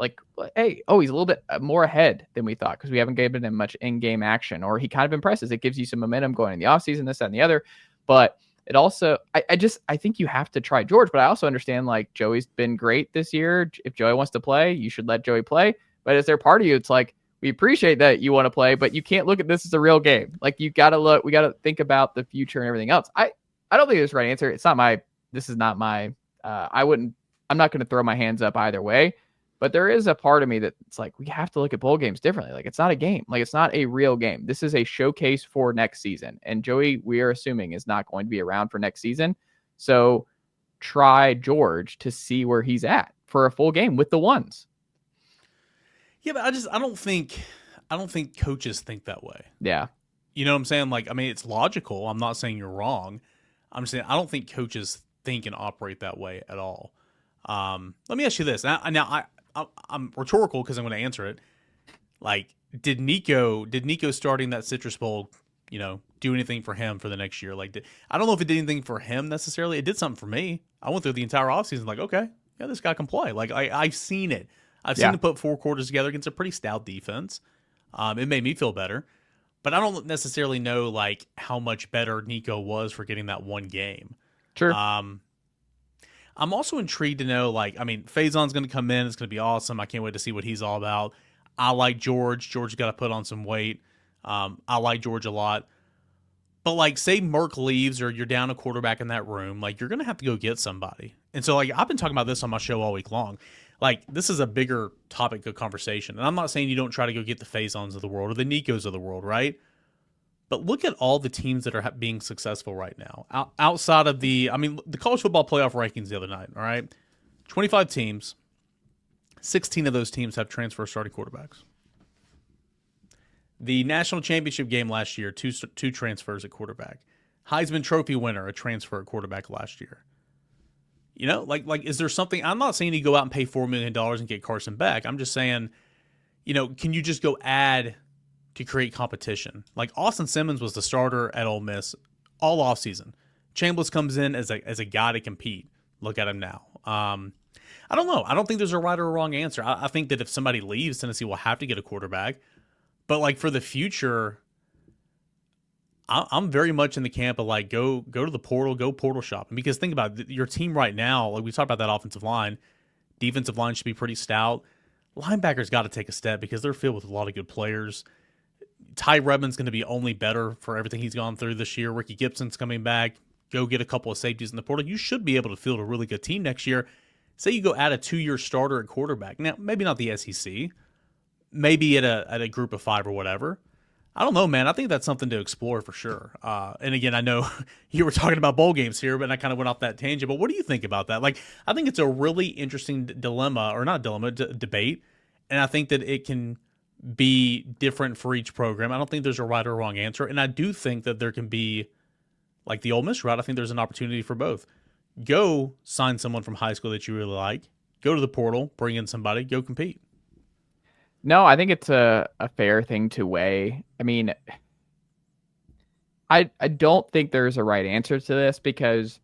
he's a little bit more ahead than we thought because we haven't given him much in-game action, or he kind of impresses. It gives you some momentum going in the offseason, this, that, and the other. But it also, I think you have to try George, but I also understand like Joey's been great this year. If Joey wants to play, you should let Joey play. But as they're part of you, it's like, we appreciate that you want to play, but you can't look at this as a real game. Like we got to think about the future and everything else. I don't think there's the right answer. I'm not going to throw my hands up either way, but there is a part of me that's like, we have to look at bowl games differently. Like it's not a game. Like it's not a real game. This is a showcase for next season. And Joey, we are assuming, is not going to be around for next season. So try George to see where he's at for a full game with the ones. Yeah, but I don't think coaches think that way. Yeah. You know what I'm saying? Like, I mean, it's logical. I'm not saying you're wrong. I'm just saying I don't think coaches think and operate that way at all. Let me ask you this. Now I'm rhetorical because I'm going to answer it. Like, did Nico starting that Citrus Bowl, do anything for him for the next year? Like, I don't know if it did anything for him necessarily. It did something for me. I went through the entire offseason like, okay, yeah, this guy can play. Like, I've seen it. I've seen him put 4 quarters together against a pretty stout defense. It made me feel better. But I don't necessarily know like how much better Nico was for getting that one game. Sure. I'm also intrigued to know, like, I mean, Faison's going to come in. It's going to be awesome. I can't wait to see what he's all about. I like George. George's got to put on some weight. I like George a lot. But, like, say Merck leaves or you're down a quarterback in that room, like, you're going to have to go get somebody. And so, like, I've been talking about this on my show all week long. Like, this is a bigger topic of conversation. And I'm not saying you don't try to go get the Faisons of the world or the Nikos of the world, right? But look at all the teams that are being successful right now. Outside of the college football playoff rankings the other night, all right? 25 teams, 16 of those teams have transfer starting quarterbacks. The national championship game last year, two transfers at quarterback. Heisman Trophy winner, a transfer at quarterback last year. You know, like is there something? I'm not saying you go out and pay $4 million and get Carson Beck. I'm just saying, you know, can you just go add to create competition? Like Austin Simmons was the starter at Ole Miss all offseason. Chambliss comes in as a guy to compete. Look at him now. I don't know. I don't think there's a right or a wrong answer. I think that if somebody leaves, Tennessee will have to get a quarterback. But like for the future, I'm very much in the camp of like go to the portal, go portal shopping. Because think about it, your team right now. Like we talked about that offensive line, defensive line should be pretty stout. Linebackers got to take a step because they're filled with a lot of good players. Ty Redmond's going to be only better for everything he's gone through this year. Ricky Gibson's coming back. Go get a couple of safeties in the portal. You should be able to field a really good team next year. Say you go add a 2-year starter at quarterback. Now, maybe not the SEC. Maybe at a group of 5 or whatever. I don't know, man. I think that's something to explore for sure. And again, I know you were talking about bowl games here, but I kind of went off that tangent. But what do you think about that? Like, I think it's a really interesting debate. And I think that it can be different for each program. I don't think there's a right or wrong answer. And I do think that there can be, like the Ole Miss route, I think there's an opportunity for both. Go sign someone from high school that you really like. Go to the portal, bring in somebody, go compete. No, I think it's a fair thing to weigh. I mean, I don't think there's a right answer to this because,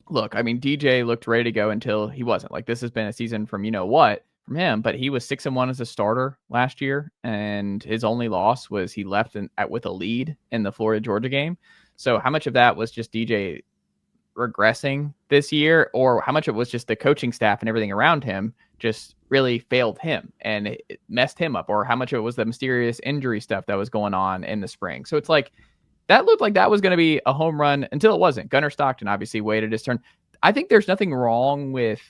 look, I mean, DJ looked ready to go until he wasn't. Like, this has been a season from from him, but he was 6-1 as a starter last year, and his only loss was he left with a lead in the Florida-Georgia game. So how much of that was just DJ regressing this year, or how much of it was just the coaching staff and everything around him just really failed him and it messed him up, or how much of it was the mysterious injury stuff that was going on in the spring? So it's like, that looked like that was going to be a home run until it wasn't. Gunnar Stockton obviously waited his turn. I think there's nothing wrong with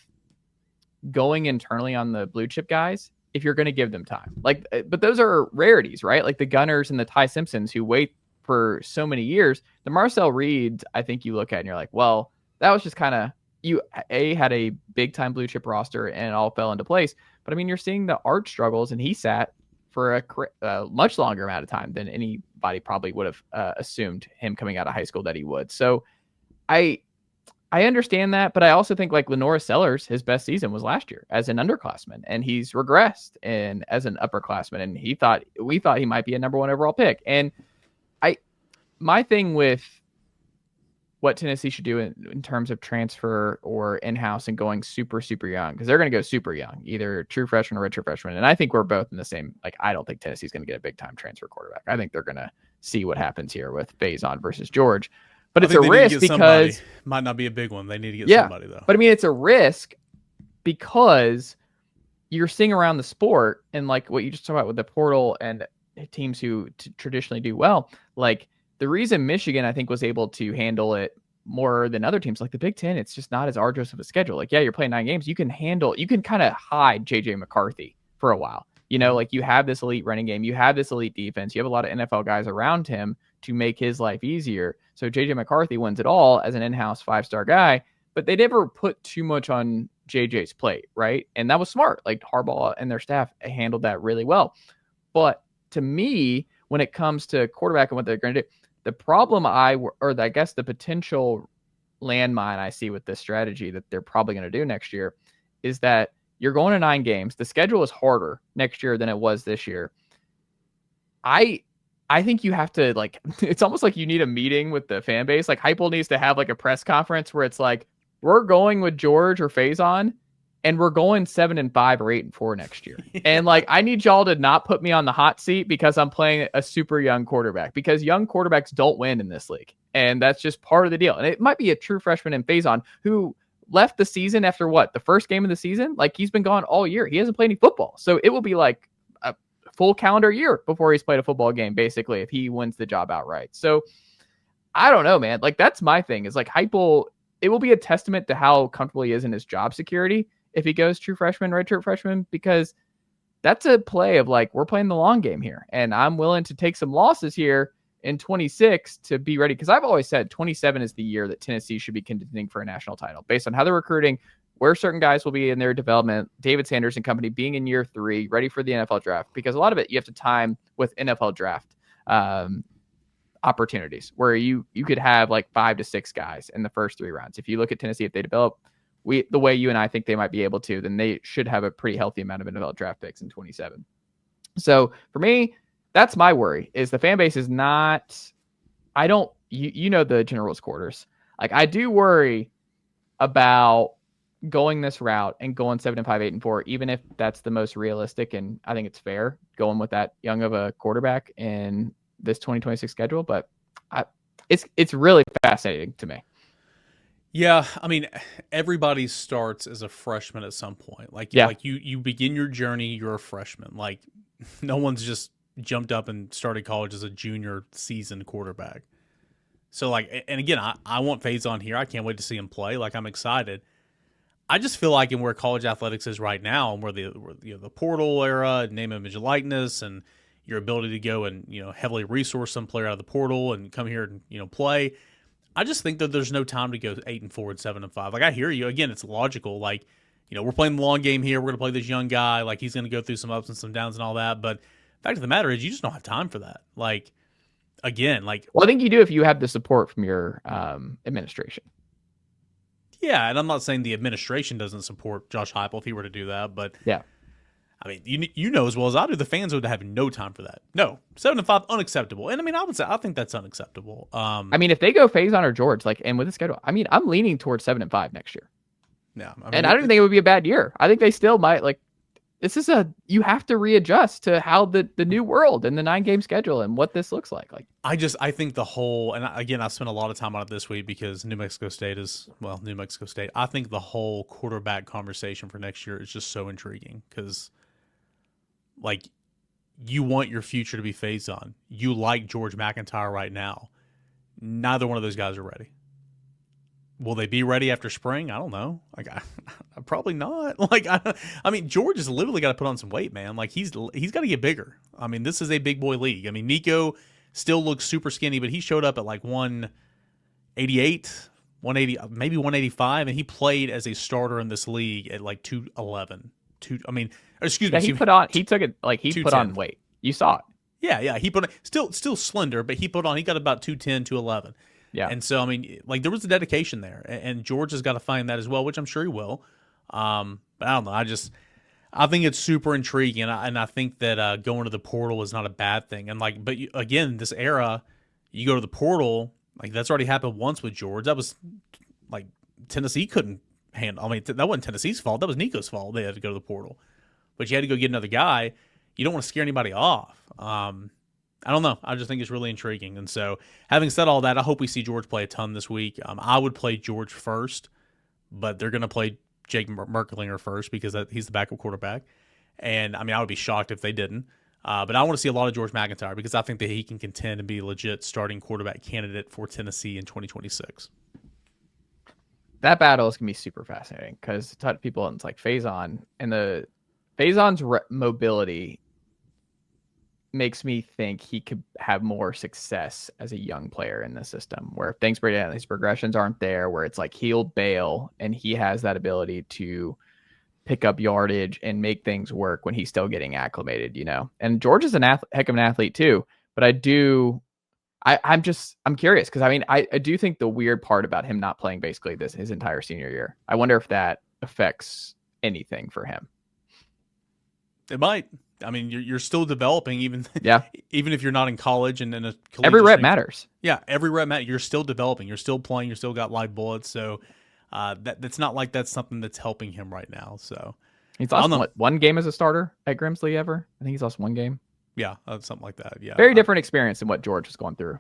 going internally on the blue chip guys if you're going to give them time. Like, but those are rarities, right? Like the Gunners and the Ty Simpsons who wait for so many years. The Marcel Reeds, I think you look at and you're like, well, that was just kind of, you had a big time blue chip roster and it all fell into place. But I mean, you're seeing the Art struggles, and he sat for a much longer amount of time than anybody probably would have assumed him coming out of high school that he would. So I understand that, but I also think like Lenora Sellers, his best season was last year as an underclassman, and he's regressed as an upperclassman, and we thought he might be a number 1 overall pick. And my thing with what Tennessee should do in terms of transfer or in-house and going super, super young, because they're going to go super young, either true freshman or redshirt freshman. And I think we're both in the same, like, I don't think Tennessee's going to get a big time transfer quarterback. I think they're going to see what happens here with Faison versus George. But it's a risk because might not be a big one. They need to get somebody though. But I mean, it's a risk because you're seeing around the sport, and like what you just talked about with the portal and teams who traditionally do well, like the reason Michigan, I think, was able to handle it more than other teams, like the Big Ten, it's just not as arduous of a schedule. Like, yeah, you're playing 9 games. You can kind of hide JJ McCarthy for a while. You know, like you have this elite running game. You have this elite defense. You have a lot of NFL guys around him to make his life easier. So JJ McCarthy wins it all as an in-house 5-star guy, but they never put too much on JJ's plate, right? And that was smart. Like Harbaugh and their staff handled that really well. But to me, when it comes to quarterback and what they're going to do, the problem I guess the potential landmine I see with this strategy that they're probably going to do next year is that you're going to 9 games. The schedule is harder next year than it was this year. I think you have to, like, it's almost like you need a meeting with the fan base. Like Heupel needs to have like a press conference where it's like, we're going with George or Faison, and we're going 7-5 or 8-4 next year. And like, I need y'all to not put me on the hot seat because I'm playing a super young quarterback, because young quarterbacks don't win in this league. And that's just part of the deal. And it might be a true freshman in Faison who left the season after the first game of the season. Like, he's been gone all year. He hasn't played any football. So it will be like a full calendar year before he's played a football game, basically, if he wins the job outright. So I don't know, man. Like, that's my thing, is like Heupel, it will be a testament to how comfortable he is in his job security if he goes true freshman, redshirt freshman, because that's a play of like, we're playing the long game here, and I'm willing to take some losses here in 26 to be ready. Because I've always said 27 is the year that Tennessee should be contending for a national title based on how they're recruiting, where certain guys will be in their development, David Sanders and company being in year 3, ready for the NFL draft, because a lot of it you have to time with NFL draft opportunities where you could have like 5 to 6 guys in the first 3 rounds. If you look at Tennessee, if they develop the way you and I think they might be able to, then they should have a pretty healthy amount of NFL draft picks in 27. So for me, that's my worry, is the fan base is not, you know, the general's quarters. Like, I do worry about going this route and going 7-5, 8-4, even if that's the most realistic. And I think it's fair going with that young of a quarterback in this 2026 schedule, but it's really fascinating to me. Yeah, I mean, everybody starts as a freshman at some point. Like you begin your journey, you're a freshman. Like, no one's just jumped up and started college as a junior seasoned quarterback. So like, and again, I want Faison here. I can't wait to see him play. Like, I'm excited. I just feel like in where college athletics is right now, and where the portal era, name, image, likeness, and your ability to go and heavily resource some player out of the portal and come here and play. I just think that there's no time to go 8-4 and 7-5. Like, I hear you. Again, it's logical. Like, we're playing the long game here. We're going to play this young guy. Like, he's going to go through some ups and some downs and all that. But the fact of the matter is, you just don't have time for that. Like, again, like, well, I think you do if you have the support from your administration. Yeah, and I'm not saying the administration doesn't support Josh Heupel if he were to do that, but yeah. I mean, you know as well as I do, the fans would have no time for that. No, 7-5, unacceptable. And I mean, I think that's unacceptable. I mean, if they go Faison or George, like, and with the schedule, I mean, I'm leaning towards 7-5 next year. Yeah, I mean, and I don't think it would be a bad year. I think they still might, like, this is you have to readjust to how the new world and the 9-game schedule and what this looks like. Like, I think the whole, and again, I spent a lot of time on it this week because New Mexico State. I think the whole quarterback conversation for next year is just so intriguing because, like, you want your future to be Faison. You like George MacIntyre right now. Neither one of those guys are ready. Will they be ready after spring? I don't know. Like, I probably not. Like, I mean, George has literally got to put on some weight, man. Like, he's got to get bigger. I mean, this is a big boy league. I mean, Nico still looks super skinny, but he showed up at like 188, 180, maybe 185, and he played as a starter in this league at like 211. Excuse me. He put on weight. You saw it. Yeah. He put on, still slender, but he got about 210, 211. Yeah. And so, I mean, like, there was a dedication there, and George has got to find that as well, which I'm sure he will. But I don't know. I think it's super intriguing, and I think that going to the portal is not a bad thing. And like, but again, this era, you go to the portal, like, that's already happened once with George. That was like Tennessee couldn't handle. I mean, that wasn't Tennessee's fault. That was Nico's fault. They had to go to the portal, but you had to go get another guy. You don't want to scare anybody off. I don't know. I just think it's really intriguing. And so, having said all that, I hope we see George play a ton this week. I would play George first, but they're going to play Jake Merklinger first because he's the backup quarterback. And, I mean, I would be shocked if they didn't. But I want to see a lot of George MacIntyre because I think that he can contend and be a legit starting quarterback candidate for Tennessee in 2026. That battle is going to be super fascinating because to people, it's like Faison, and Faison's mobility makes me think he could have more success as a young player in the system, where if things break down, his progressions aren't there, where it's like he'll bail and he has that ability to pick up yardage and make things work when he's still getting acclimated, And George is heck of an athlete too, but I'm curious because I mean, I do think the weird part about him not playing basically his entire senior year, I wonder if that affects anything for him. It might. I mean, you're still developing, even if you're not in college and in a every rep matters. Yeah, every rep matters. You're still developing. You're still playing. You're still got live bullets. So, That's not like that's something that's helping him right now. So He's lost one game as a starter at Grimsley ever. I think he's lost one game. yeah, something like that. Yeah, very different experience than what George has gone through.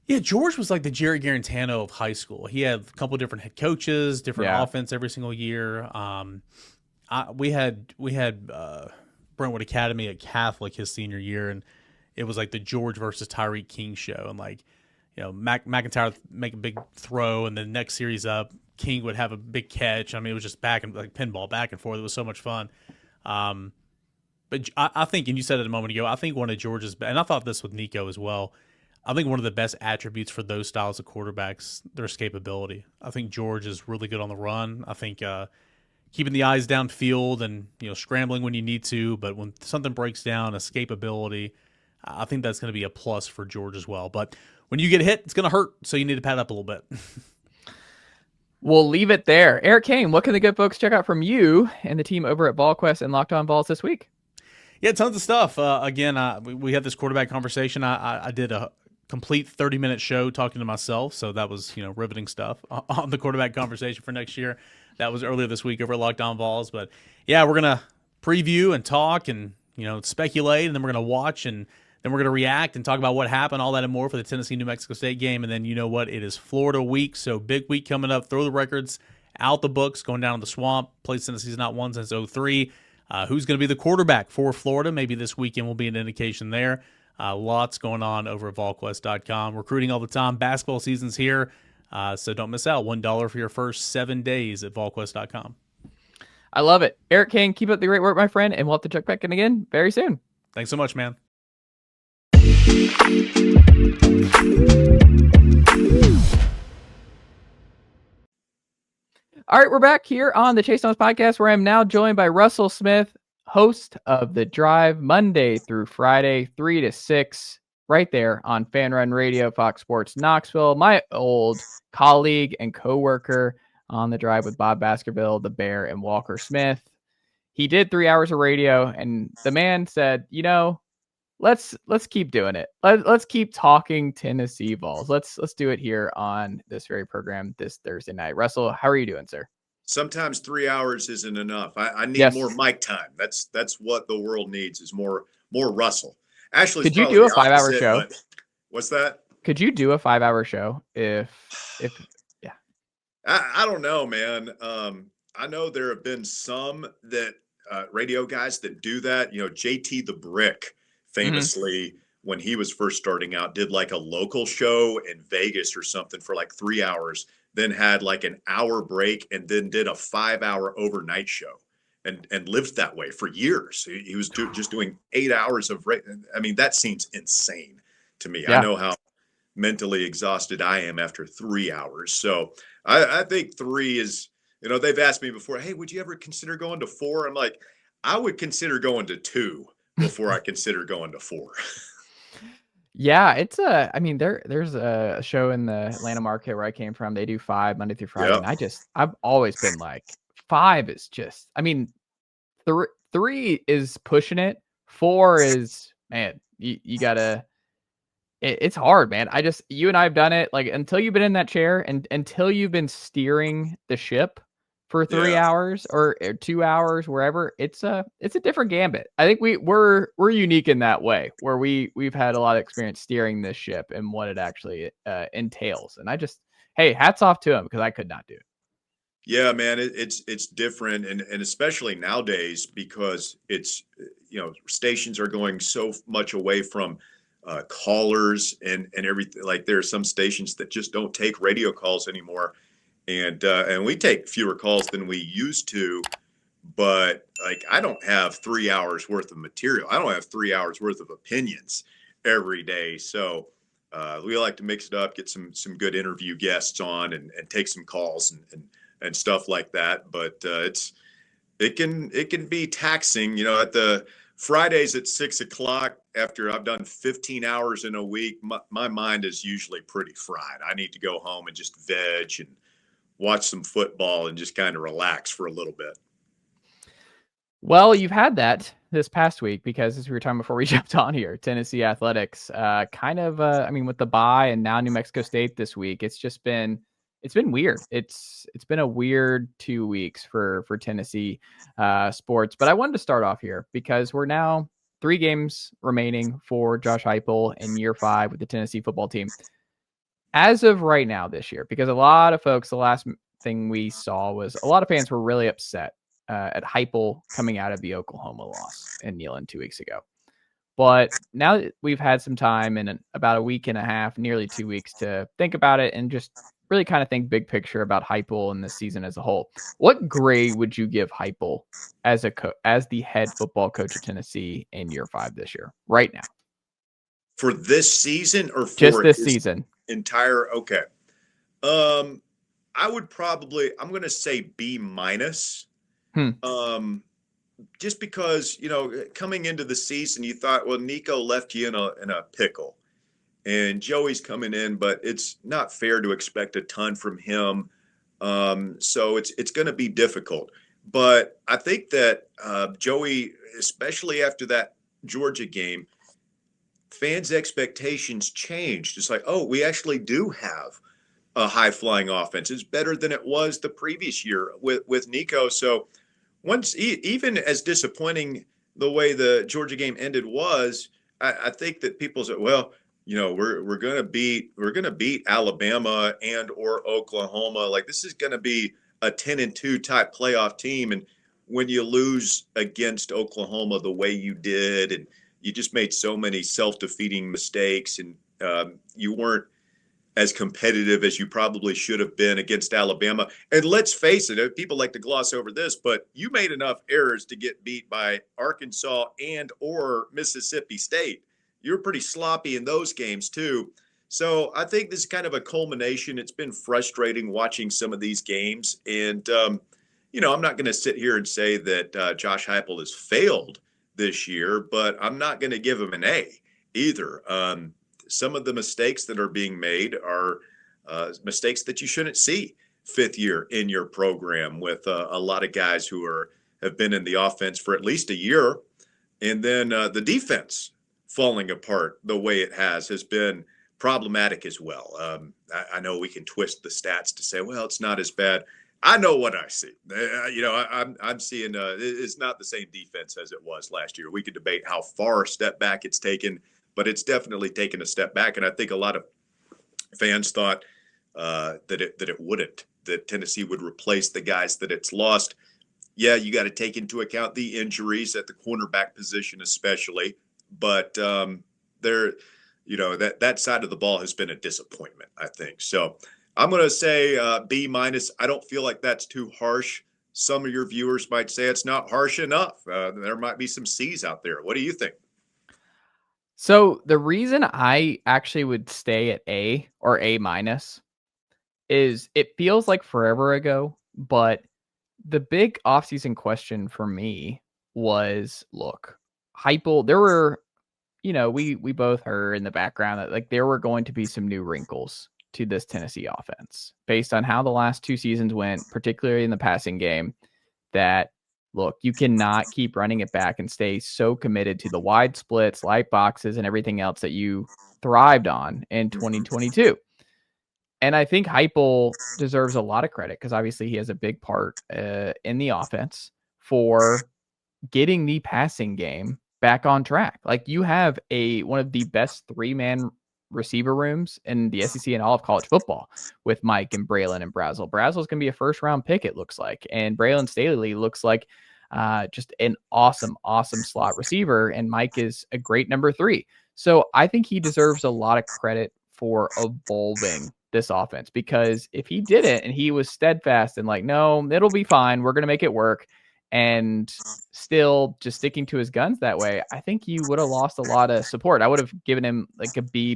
Yeah, George was like the Jerry Garantano of high school. He had a couple different head coaches, different offense every single year. We had Brentwood Academy at Catholic his senior year, and it was like the George versus Tyreek King show. And like, MacIntyre make a big throw, and the next series up, King would have a big catch. I mean, it was just pinball back and forth. It was so much fun. But I think, and you said it a moment ago, I think one of George's, and I thought this with Nico as well, I think one of the best attributes for those styles of quarterbacks, their escapability. I think George is really good on the run. I think keeping the eyes downfield and scrambling when you need to, but when something breaks down, escapability, I think that's going to be a plus for George as well. But when you get hit, it's going to hurt, so you need to pad up a little bit. We'll leave it there. Eric Cain, what can the good folks check out from you and the team over at Volquest and Locked On Vols this week? Yeah, tons of stuff. Again, we had this quarterback conversation. I did a complete 30-minute show talking to myself, so that was riveting stuff on the quarterback conversation for next year. That was earlier this week over at Locked On Vols. But yeah, we're gonna preview and talk and speculate, and then we're gonna watch, and then we're gonna react and talk about what happened, all that and more for the Tennessee-New Mexico State game. And then you know what? It is Florida week, so big week coming up. Throw the records out the books, going down to the swamp. Place Tennessee's not won since 2003. Who's going to be the quarterback for Florida? Maybe this weekend will be an indication there. Lots going on over at Volquest.com. Recruiting all the time. Basketball season's here, so don't miss out. $1 for your first 7 days at Volquest.com. I love it. Eric Cain, keep up the great work, my friend, and we'll have to check back in again very soon. Thanks so much, man. All right, we're back here on the Chase Thomas Podcast, where I'm now joined by Russell Smith, host of The Drive, Monday through Friday, 3 to 6, right there on FANRUN Radio, Fox Sports Knoxville. My old colleague and coworker on The Drive with Bob Baskerville, The Bear, and Walker Smith. He did 3 hours of radio, and the man said, let's keep doing it. Let's keep talking Tennessee Vols. Let's do it here on this very program this Thursday night. Russell, how are you doing, sir? Sometimes 3 hours isn't enough. I need more mic time. That's what the world needs, is more Russell. Actually, could you do a 5-hour show? What's that? Could you do a 5-hour show if yeah? I don't know, man. I know there have been some that radio guys that do that. JT the Brick famously, when he was first starting out, did like a local show in Vegas or something for like 3 hours, then had like an hour break, and then did a 5-hour overnight show and lived that way for years. He was just doing 8 hours of I mean, that seems insane to me. Yeah. I know how mentally exhausted I am after 3 hours. So I think 3 is, they've asked me before, hey, would you ever consider going to 4? I'm like, I would consider going to 2 before I consider going to 4. Yeah, it's there's a show in the Atlanta market where I came from. They do 5 Monday through Friday. Yep. And I've always been like, 5 is just, 3 is pushing it. 4 is, man, you gotta, it's hard, man. You and I have done it, like, until you've been in that chair and until you've been steering the ship for 3 hours or 2 hours, wherever, it's a different gambit. I think we're unique in that way, where we've had a lot of experience steering this ship and what it actually entails. And hey, hats off to him, because I could not do it. Yeah, man, it's different, and especially nowadays, because it's stations are going so much away from callers and everything. Like, there are some stations that just don't take radio calls anymore. And we take fewer calls than we used to, but like, I don't have 3 hours worth of material. I don't have 3 hours worth of opinions every day. So we like to mix it up, get some good interview guests on, and take some calls and stuff like that. But it can be taxing, at the Fridays at 6 o'clock, after I've done 15 hours in a week, my mind is usually pretty fried. I need to go home and just veg and watch some football and just kind of relax for a little bit. Well, you've had that this past week, because as we were talking before we jumped on here, Tennessee athletics, with the bye and now New Mexico State this week, it's it's been weird. It's been a weird 2 weeks for Tennessee sports. But I wanted to start off here because we're now 3 games remaining for Josh Heupel in year 5 with the Tennessee football team. As of right now this year, because a lot of folks, the last thing we saw was a lot of fans were really upset at Heupel coming out of the Oklahoma loss in Neyland 2 weeks ago. But now that we've had some time and about a week and a half, nearly 2 weeks to think about it and just really kind of think big picture about Heupel and the season as a whole. What grade would you give Heupel as as the head football coach of Tennessee in year 5 this year, right now? For this season or for just this season? Entire okay. I would probably I'm going to say B-. Just because, coming into the season, you thought, well, Nico left you in a pickle, and Joey's coming in, but it's not fair to expect a ton from him. So it's going to be difficult. But I think that Joey, especially after that Georgia game, fans' expectations changed. It's like, oh, we actually do have a high-flying offense. It's better than it was the previous year with Nico. So once, even as disappointing the way the Georgia game ended was, I think that people said, well, we're gonna beat Alabama and or Oklahoma. Like, this is gonna be a 10-2 type playoff team. And when you lose against Oklahoma the way you did, and you just made so many self-defeating mistakes, and you weren't as competitive as you probably should have been against Alabama. And let's face it, people like to gloss over this, but you made enough errors to get beat by Arkansas and or Mississippi State. You're pretty sloppy in those games too. So I think this is kind of a culmination. It's been frustrating watching some of these games. And, I'm not going to sit here and say that Josh Heupel has failed this year, but I'm not going to give him an A either. Some of the mistakes that are being made are mistakes that you shouldn't see 5th year in your program, with a lot of guys who have been in the offense for at least a year. And then the defense falling apart the way it has been problematic as well. I know we can twist the stats to say, well, it's not as bad. I know what I see. I'm seeing it's not the same defense as it was last year. We could debate how far a step back it's taken, but it's definitely taken a step back. And I think a lot of fans thought that it wouldn't, that Tennessee would replace the guys that it's lost. Yeah, you got to take into account the injuries at the cornerback position, especially. But that side of the ball has been a disappointment, I think. So I'm going to say B-. I don't feel like that's too harsh. Some of your viewers might say it's not harsh enough. There might be some C's out there. What do you think? So the reason I actually would stay at A or A- is it feels like forever ago, but the big offseason question for me was, look, Heupel, there were, we both heard in the background that like there were going to be some new wrinkles to this Tennessee offense based on how the last 2 seasons went, particularly in the passing game, that look, you cannot keep running it back and stay so committed to the wide splits, light boxes, and everything else that you thrived on in 2022. And I think Heupel deserves a lot of credit because obviously he has a big part in the offense for getting the passing game back on track. Like, you have one of the best 3-man receiver rooms in the SEC and all of college football with Mike and Braylon and Brazzell. Brazzell's going to be a 1st-round pick, it looks like. And Braylon Staley looks like just an awesome slot receiver. And Mike is a great number 3. So I think he deserves a lot of credit for evolving this offense, because if he did it and he was steadfast and like, no, it'll be fine, we're going to make it work, and still just sticking to his guns that way, I think you would have lost a lot of support. I would have given him like a B-,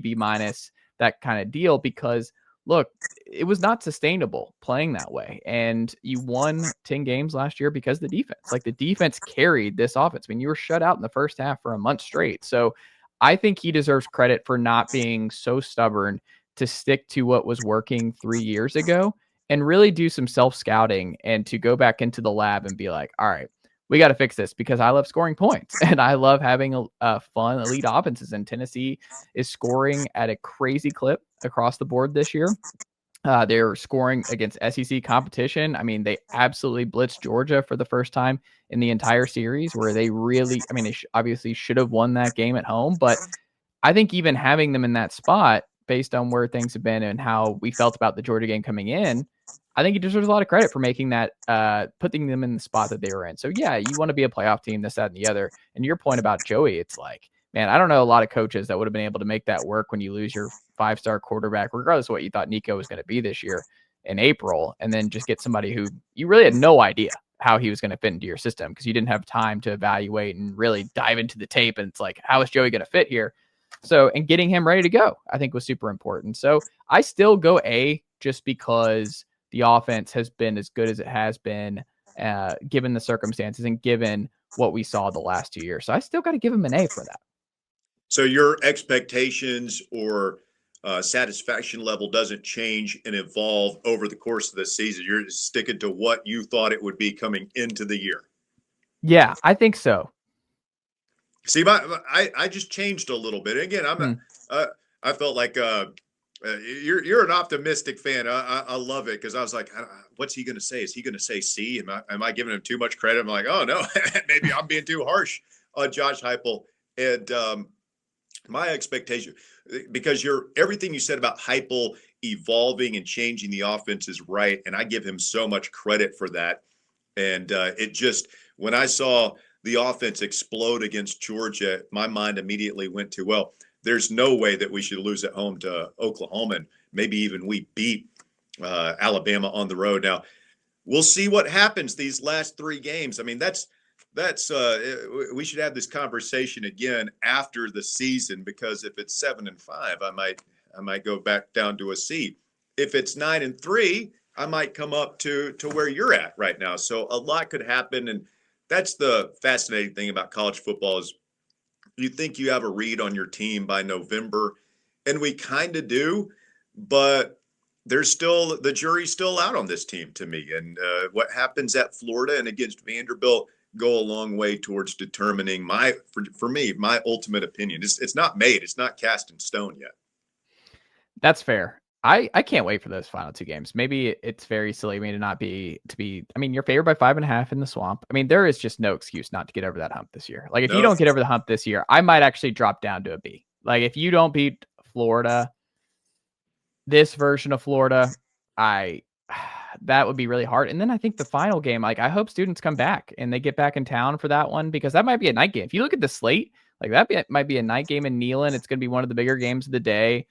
that kind of deal, because look, it was not sustainable playing that way. And you won 10 games last year because the defense carried this offense. I mean, you were shut out in the first half for a month straight. So I think he deserves credit for not being so stubborn to stick to what was working 3 years ago and really do some self-scouting and to go back into the lab and be like, all right, we got to fix this, because I love scoring points and I love having a fun elite offenses. And Tennessee is scoring at a crazy clip across the board this year. They're scoring against SEC competition. I mean, they absolutely blitzed Georgia for the first time in the entire series, where they really, I mean, they obviously should have won that game at home, but I think even having them in that spot, based on where things have been and how we felt about the Georgia game coming in, I think he deserves a lot of credit for making that, putting them in the spot that they were in. So yeah, you want to be a playoff team, this, that, and the other. And your point about Joey, it's like, man, I don't know a lot of coaches that would have been able to make that work when you lose your 5-star quarterback, regardless of what you thought Nico was going to be this year in April, and then just get somebody who you really had no idea how he was going to fit into your system because you didn't have time to evaluate and really dive into the tape. And it's like, how is Joey going to fit here? So, and getting him ready to go, I think was super important. So I still go A just because the offense has been as good as it has been, given the circumstances and given what we saw the last 2 years. So I still got to give him an A for that. So your expectations or satisfaction level doesn't change and evolve over the course of the season. You're just sticking to what you thought it would be coming into the year. Yeah, I think so. See, I just changed a little bit. Again, I felt like you're an optimistic fan. I love it because I was like, what's he going to say? Is he going to say C? Am I giving him too much credit? I'm like, oh no, maybe I'm being too harsh on Josh Heupel. And my expectation, because everything you said about Heupel evolving and changing the offense is right, and I give him so much credit for that. And it just, when I saw the offense explode against Georgia, my mind immediately went to, well, there's no way that we should lose at home to Oklahoma, and maybe even we beat Alabama on the road. Now, we'll see what happens these last 3 games. I mean, that's we should have this conversation again after the season, because if it's 7-5, I might go back down to a C. If it's 9-3, I might come up to where you're at right now. So a lot could happen, and that's the fascinating thing about college football is you think you have a read on your team by November, and we kind of do, but the jury's still out on this team to me. And what happens at Florida and against Vanderbilt go a long way towards determining for me, my ultimate opinion. It's not made. It's not cast in stone yet. That's fair. I can't wait for those final 2 games. Maybe it's very silly of me I mean, you're favored by 5.5 in the Swamp. I mean, there is just no excuse not to get over that hump this year. Like, if you don't get over the hump this year, I might actually drop down to a B. Like, if you don't beat Florida, this version of Florida, that would be really hard. And then I think the final game, like, I hope students come back and they get back in town for that one, because that might be a night game. If you look at the slate, like, might be a night game in Neyland. It's going to be one of the bigger games of the day.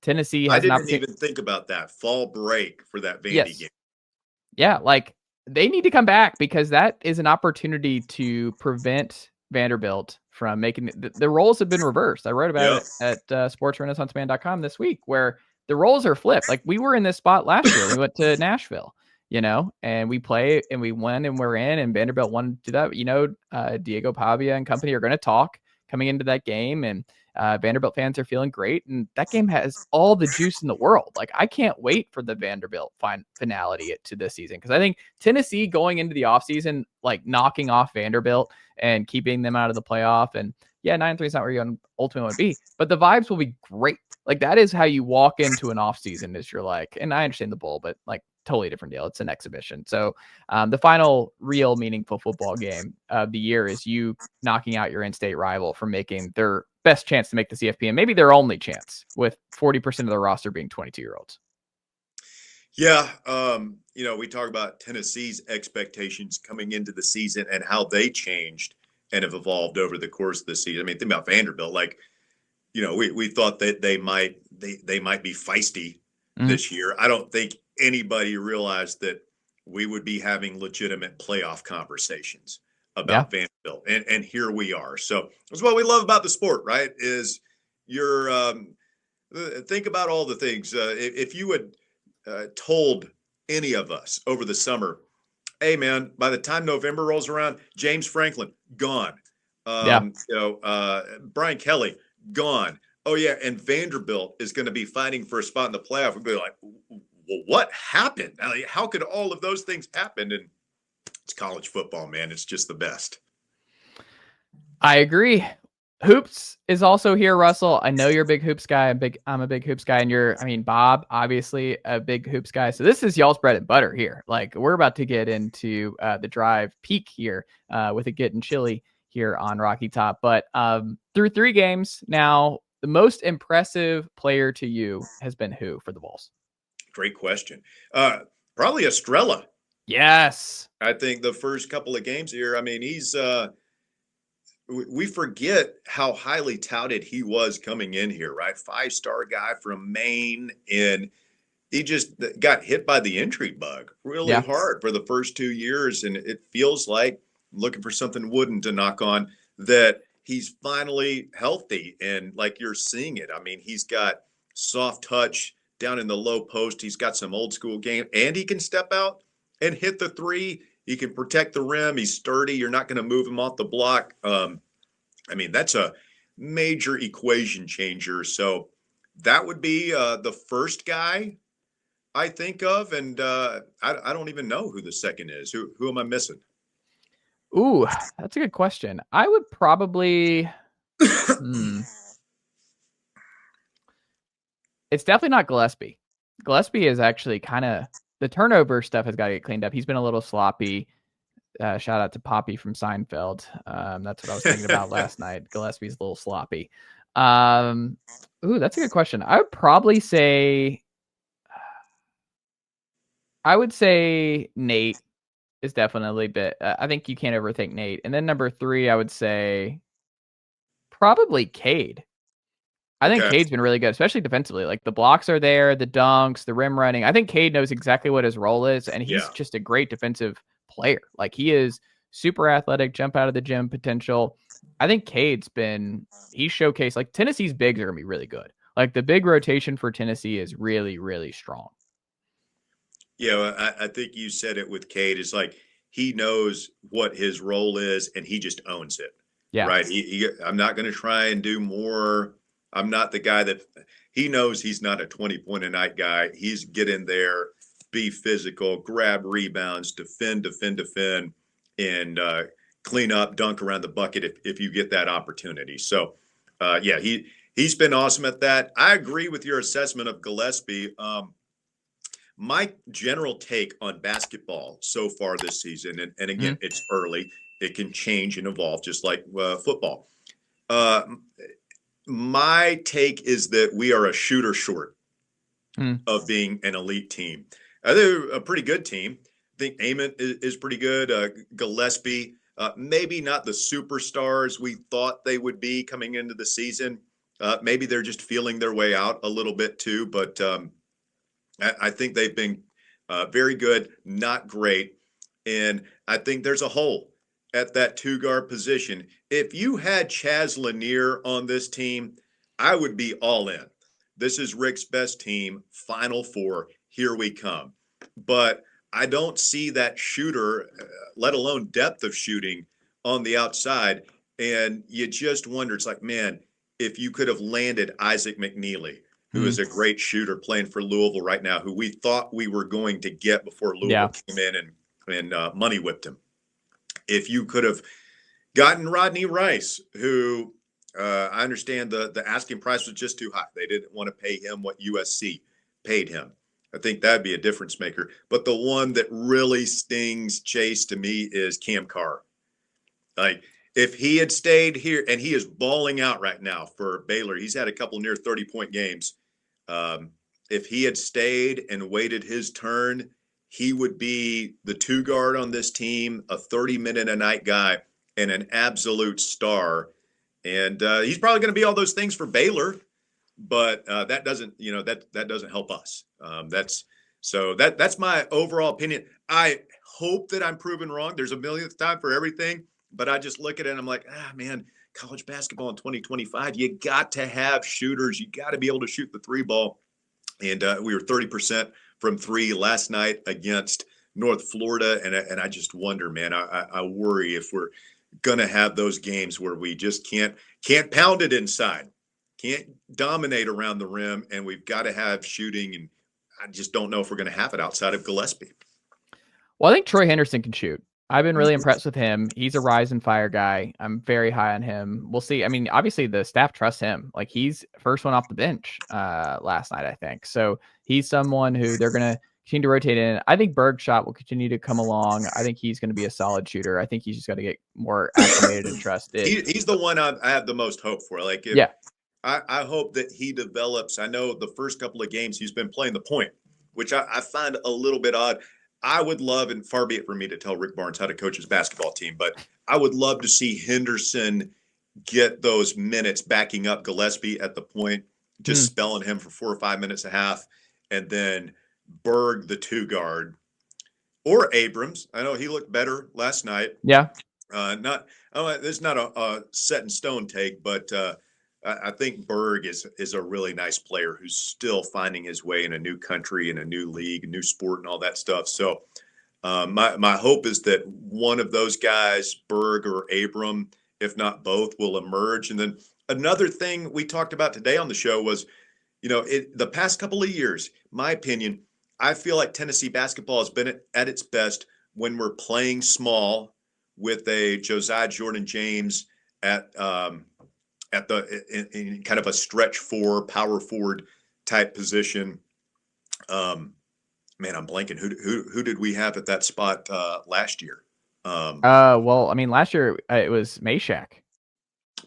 Tennessee has I didn't even think about that fall break for that Vandy game. Yeah, like, they need to come back, because that is an opportunity to prevent Vanderbilt from making the roles have been reversed. I wrote about it at sportsrenaissanceman.com this week, where the roles are flipped. Like, we were in this spot last year. We went to Nashville, and we play and we won and we're in, and Vanderbilt wanted to do that. Diego Pavia and company are going to talk coming into that game, and Vanderbilt fans are feeling great, and that game has all the juice in the world. Like, I can't wait for the Vanderbilt finality to this season, because I think Tennessee going into the offseason, like, knocking off Vanderbilt and keeping them out of the playoff, and 9-3 is not where you ultimately want to be, but the vibes will be great. Like, that is how you walk into an offseason, is you're like, and I understand the bowl, but like, totally different deal. It's an exhibition. So the final real meaningful football game of the year is you knocking out your in-state rival from making their best chance to make the CFP, and maybe their only chance, with 40% of the roster being 22-year-olds. Yeah. We talk about Tennessee's expectations coming into the season and how they changed and have evolved over the course of the season. I mean, think about Vanderbilt. Like, we thought that they might be feisty this year. I don't think anybody realized that we would be having legitimate playoff conversations about Vanderbilt, and here we are. So that's what we love about the sport, right? Is think about all the things. If you had told any of us over the summer, hey man, by the time November rolls around, James Franklin gone, Brian Kelly gone. Oh yeah, and Vanderbilt is going to be fighting for a spot in the playoff. We'd be like, well, what happened? I mean, how could all of those things happen? And it's college football, man. It's just the best. I agree. Hoops is also here, Russell. I know you're a big hoops guy. I'm a big hoops guy, and Bob, obviously a big hoops guy. So this is y'all's bread and butter here. Like, we're about to get into the drive peak here with it getting chilly here on Rocky Top. But through 3 games now, the most impressive player to you has been who for the Vols? Great question. Probably Estrella. Yes. I think the first couple of games here, I mean, he's we forget how highly touted he was coming in here, right? 5-star guy from Maine, and he just got hit by the injury bug really hard for the first 2 years, and it feels like, looking for something wooden to knock on, that he's finally healthy, and like you're seeing it. I mean, he's got soft touch down in the low post. He's got some old school game, and he can step out and hit the 3. He can protect the rim. He's sturdy. You're not going to move him off the block. I mean, that's a major equation changer. So that would be the first guy I think of. And I don't even know who the second is. Who am I missing? Ooh, that's a good question. I would probably... It's definitely not Gillespie. Gillespie is actually kind of... The turnover stuff has got to get cleaned up. He's been a little sloppy. Shout out to Poppy from Seinfeld. That's what I was thinking about last night. Gillespie's a little sloppy. Ooh, that's a good question. I would probably say... Nate is definitely I think you can't overthink Nate. And then number 3, I would say probably Cade. I think Cade's been really good, especially defensively. Like, the blocks are there, the dunks, the rim running. I think Cade knows exactly what his role is, and he's just a great defensive player. Like, he is super athletic, jump out of the gym potential. I think Cade's he's showcased, like, Tennessee's bigs are going to be really good. Like, the big rotation for Tennessee is really, really strong. Yeah, I think you said it with Cade. It's like he knows what his role is, and he just owns it. Yeah. Right? I'm not going to try and do more. I'm not the guy that he knows he's not a 20-point-a-night guy. He's get in there, be physical, grab rebounds, defend, and clean up, dunk around the bucket if you get that opportunity. So, he's been awesome at that. I agree with your assessment of Gillespie. My general take on basketball so far this season, and again, it's early. It can change and evolve just like football. My take is that we are a shooter short of being an elite team. They're a pretty good team. I think Ament is pretty good. Gillespie, maybe not the superstars we thought they would be coming into the season. Maybe they're just feeling their way out a little bit too. But I think they've been very good, not great. And I think there's a hole at that 2-guard position. If you had Chaz Lanier on this team, I would be all in. This is Rick's best team, Final Four, here we come. But I don't see that shooter, let alone depth of shooting on the outside. And you just wonder, it's like, man, if you could have landed Isaac McNeely, who is a great shooter playing for Louisville right now, who we thought we were going to get before Louisville came in and money whipped him. If you could have gotten Rodney Rice, who I understand the asking price was just too high. They didn't want to pay him what USC paid him. I think that'd be a difference maker. But the one that really stings Chase to me is Cam Carr. Like, if he had stayed here, and he is balling out right now for Baylor. He's had a couple near 30-point games. If he had stayed and waited his turn, he would be the 2-guard on this team, a 30-minute-a-night guy, and an absolute star. And he's probably going to be all those things for Baylor, but that doesn't, that doesn't help us. That's my overall opinion. I hope that I'm proven wrong. There's a millionth time for everything, but I just look at it and I'm like, man, college basketball in 2025, you got to have shooters. You got to be able to shoot the 3 ball. And we were 30% from 3 last night against North Florida. And I just wonder, man, I worry if we're going to have those games where we just can't pound it inside, can't dominate around the rim, and we've got to have shooting. And I just don't know if we're going to have it outside of Gillespie. Well, I think Troy Henderson can shoot. I've been really impressed with him. He's a rise and fire guy. I'm very high on him. We'll see. I mean, obviously the staff trusts him. Like he's first one off the bench last night, I think. So he's someone who they're going to continue to rotate in. I think Berg's shot will continue to come along. I think he's going to be a solid shooter. I think he's just got to get more acclimated and trusted. He's the one I have the most hope for. Like, yeah. I hope that he develops. I know the first couple of games he's been playing the point, which I find a little bit odd. I would love, and far be it from me to tell Rick Barnes how to coach his basketball team, but I would love to see Henderson get those minutes backing up Gillespie at the point, just spelling him for 4 or 5 minutes a half, and then Berg, the 2 guard, or Abrams. I know he looked better last night. Yeah. There's not a set in stone take, but I think Berg is a really nice player who's still finding his way in a new country, in a new league, a new sport, and all that stuff. So my hope is that one of those guys, Berg or Abram, if not both, will emerge. And then another thing we talked about today on the show was, the past couple of years, my opinion, I feel like Tennessee basketball has been at its best when we're playing small with a Josiah Jordan James in kind of a stretch 4 power forward type position. Man, I'm blanking. Who did we have at that spot last year? Well, I mean, last year it was Meshack.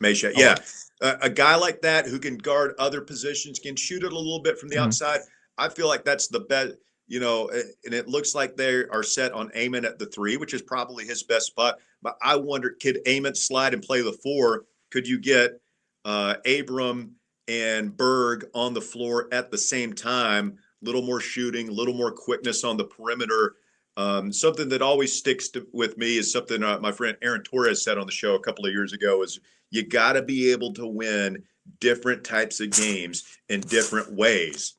Yeah. A guy like that who can guard other positions, can shoot it a little bit from the outside. I feel like that's the best, and it looks like they are set on Amon at the 3, which is probably his best spot. But I wonder, could Amon slide and play the 4? Could you get Abram and Berg on the floor at the same time? A little more shooting, a little more quickness on the perimeter. Something that always sticks with me is something my friend Aaron Torres said on the show a couple of years ago is you got to be able to win different types of games in different ways.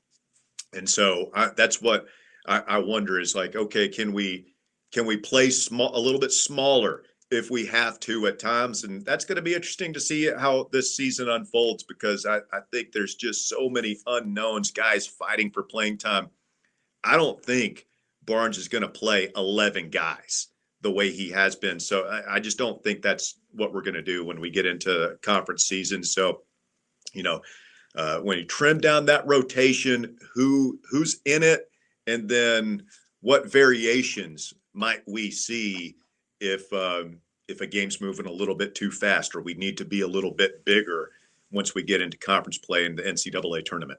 And so that's what I wonder is like, okay, can we play a little bit smaller if we have to at times? And that's going to be interesting to see how this season unfolds, because I think there's just so many unknowns, guys fighting for playing time. I don't think Barnes is going to play 11 guys the way he has been. So I just don't think that's what we're going to do when we get into conference season. So, when you trim down that rotation, who's in it, and then what variations might we see if a game's moving a little bit too fast, or we need to be a little bit bigger once we get into conference play in the NCAA tournament.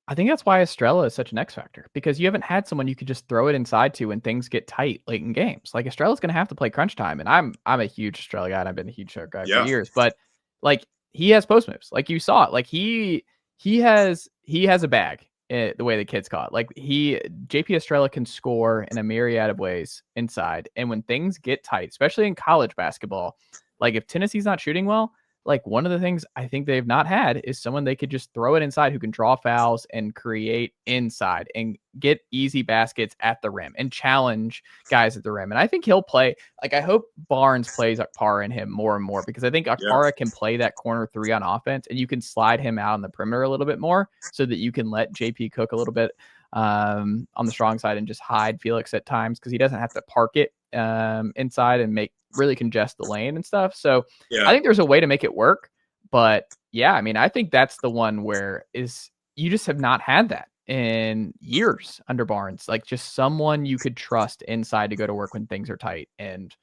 I think that's why Estrella is such an X factor, because you haven't had someone you could just throw it inside to when things get tight late in games. Like Estrella's going to have to play crunch time, and I'm a huge Estrella guy, and I've been a huge show guy for years. But like he has post moves, like you saw it. Like he has a bag. The way the kids call it, like JP Estrella can score in a myriad of ways inside, and when things get tight, especially in college basketball, like if Tennessee's not shooting well, like one of the things I think they've not had is someone they could just throw it inside who can draw fouls and create inside and get easy baskets at the rim and challenge guys at the rim. And I think he'll play, like I hope Barnes plays Akpara in him more and more, because I think Akpara can play that corner 3 on offense, and you can slide him out on the perimeter a little bit more so that you can let JP cook a little bit on the strong side and just hide Felix at times, because he doesn't have to park it inside and really congest the lane and stuff. So I think there's a way to make it work. But yeah, I mean, I think that's the one where you just have not had that in years under Barnes, like just someone you could trust inside to go to work when things are tight. And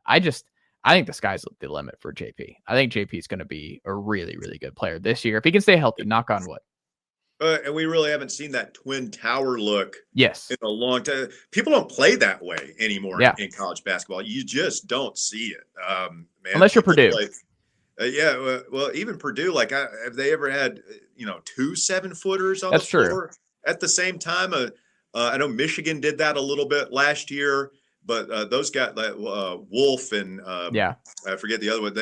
I think the sky's the limit for JP. I think JP is going to be a really, really good player this year if he can stay healthy, knock on wood. And we really haven't seen that twin tower look in a long time. People don't play that way anymore in college basketball. You just don't see it. Man, unless you're Purdue. Well, even Purdue, like have they ever had 2 7-footers on That's the floor at the same time? I know Michigan did that a little bit last year, but those guys like Wolf and I forget the other one.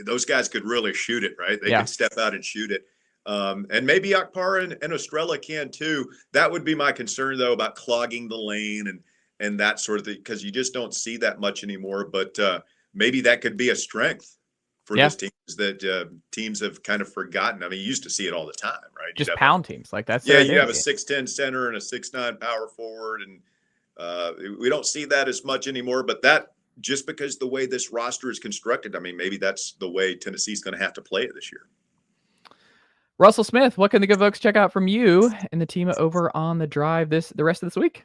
Those guys could really shoot it, right? They could step out and shoot it. And maybe Akpara and Estrella can too. That would be my concern, though, about clogging the lane and that sort of thing, because you just don't see that much anymore. But maybe that could be a strength for this team, is that teams have kind of forgotten. I mean, you used to see it all the time, right? Just pound teams like that. Yeah, you have a 6'10" center and a 6'9" power forward, and we don't see that as much anymore. But just because the way this roster is constructed, I mean, maybe that's the way Tennessee's going to have to play it this year. Russell Smith, what can the good folks check out from you and the team over on the drive the rest of this week?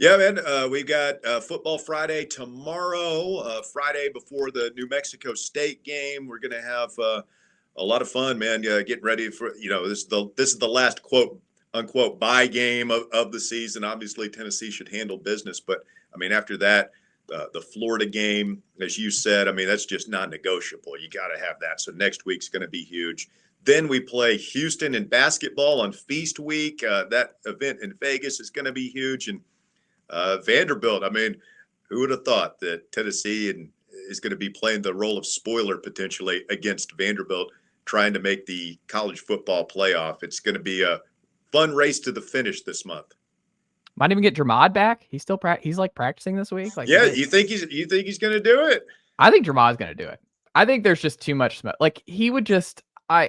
Yeah, man, we've got Football Friday tomorrow, Friday before the New Mexico State game. We're going to have a lot of fun, man. Getting ready for, this is the last quote unquote bye game of the season. Obviously, Tennessee should handle business, but I mean, after that, the Florida game, as you said, I mean, that's just non-negotiable. You got to have that. So next week's going to be huge. Then we play Houston in basketball on Feast Week. That event in Vegas is going to be huge. And Vanderbilt, I mean, who would have thought that Tennessee is going to be playing the role of spoiler potentially against Vanderbilt, trying to make the college football playoff. It's going to be a fun race to the finish this month. Might even get Dramad back. He's still he's like practicing this week. Like, yeah, you think he's going to do it? I think Dramad's going to do it. I think there's just too much smoke. Like he would just. I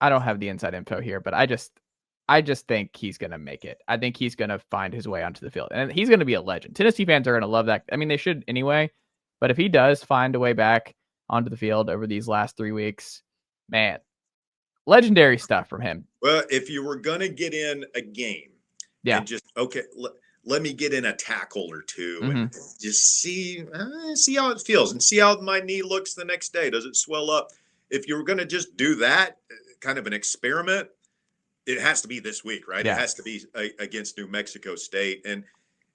don't have the inside info here, but I just think he's going to make it. I think he's going to find his way onto the field, and he's going to be a legend. Tennessee fans are going to love that. I mean, they should anyway, but if he does find a way back onto the field over these last 3 weeks, man, legendary stuff from him. Well, if you were going to get in a game, and just, okay, let me get in a tackle or two and just see how it feels and see how my knee looks the next day. Does it swell up? If you were going to just do that, kind of an experiment, it has to be this week, right? Yeah. It has to be against New Mexico State. And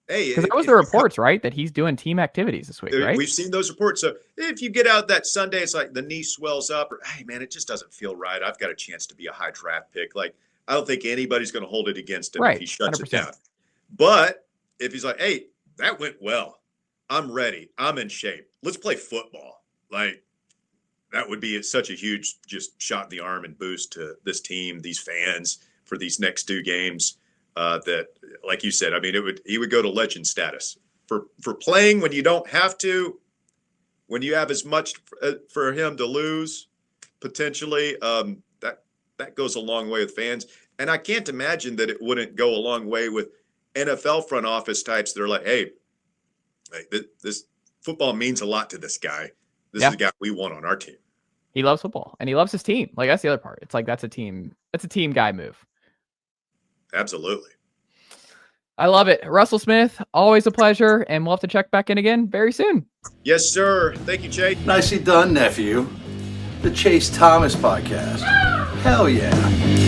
hey, because that was the reports, right? That he's doing team activities this week, right? We've seen those reports. So if you get out that Sunday, it's like the knee swells up, or hey, man, it just doesn't feel right. I've got a chance to be a high draft pick. Like, I don't think anybody's going to hold it against him if he shuts 100%. it down. But if he's like, hey, that went well. I'm ready. I'm in shape. Let's play football. Like, that would be such a huge just shot in the arm and boost to this team, these fans for these next 2 games. That, like you said, I mean, he would go to legend status for playing when you don't have to, when you have as much for him to lose potentially. That goes a long way with fans, and I can't imagine that it wouldn't go a long way with NFL front office types that are like, hey, this football means a lot to this guy. This is the guy we want on our team. He loves football and he loves his team. Like, that's the other part. It's like, that's a team guy move. Absolutely. I love it. Russell Smith, always a pleasure. And we'll have to check back in again very soon. Yes, sir. Thank you, Chase. Nicely done, nephew. The Chase Thomas Podcast. Hell yeah.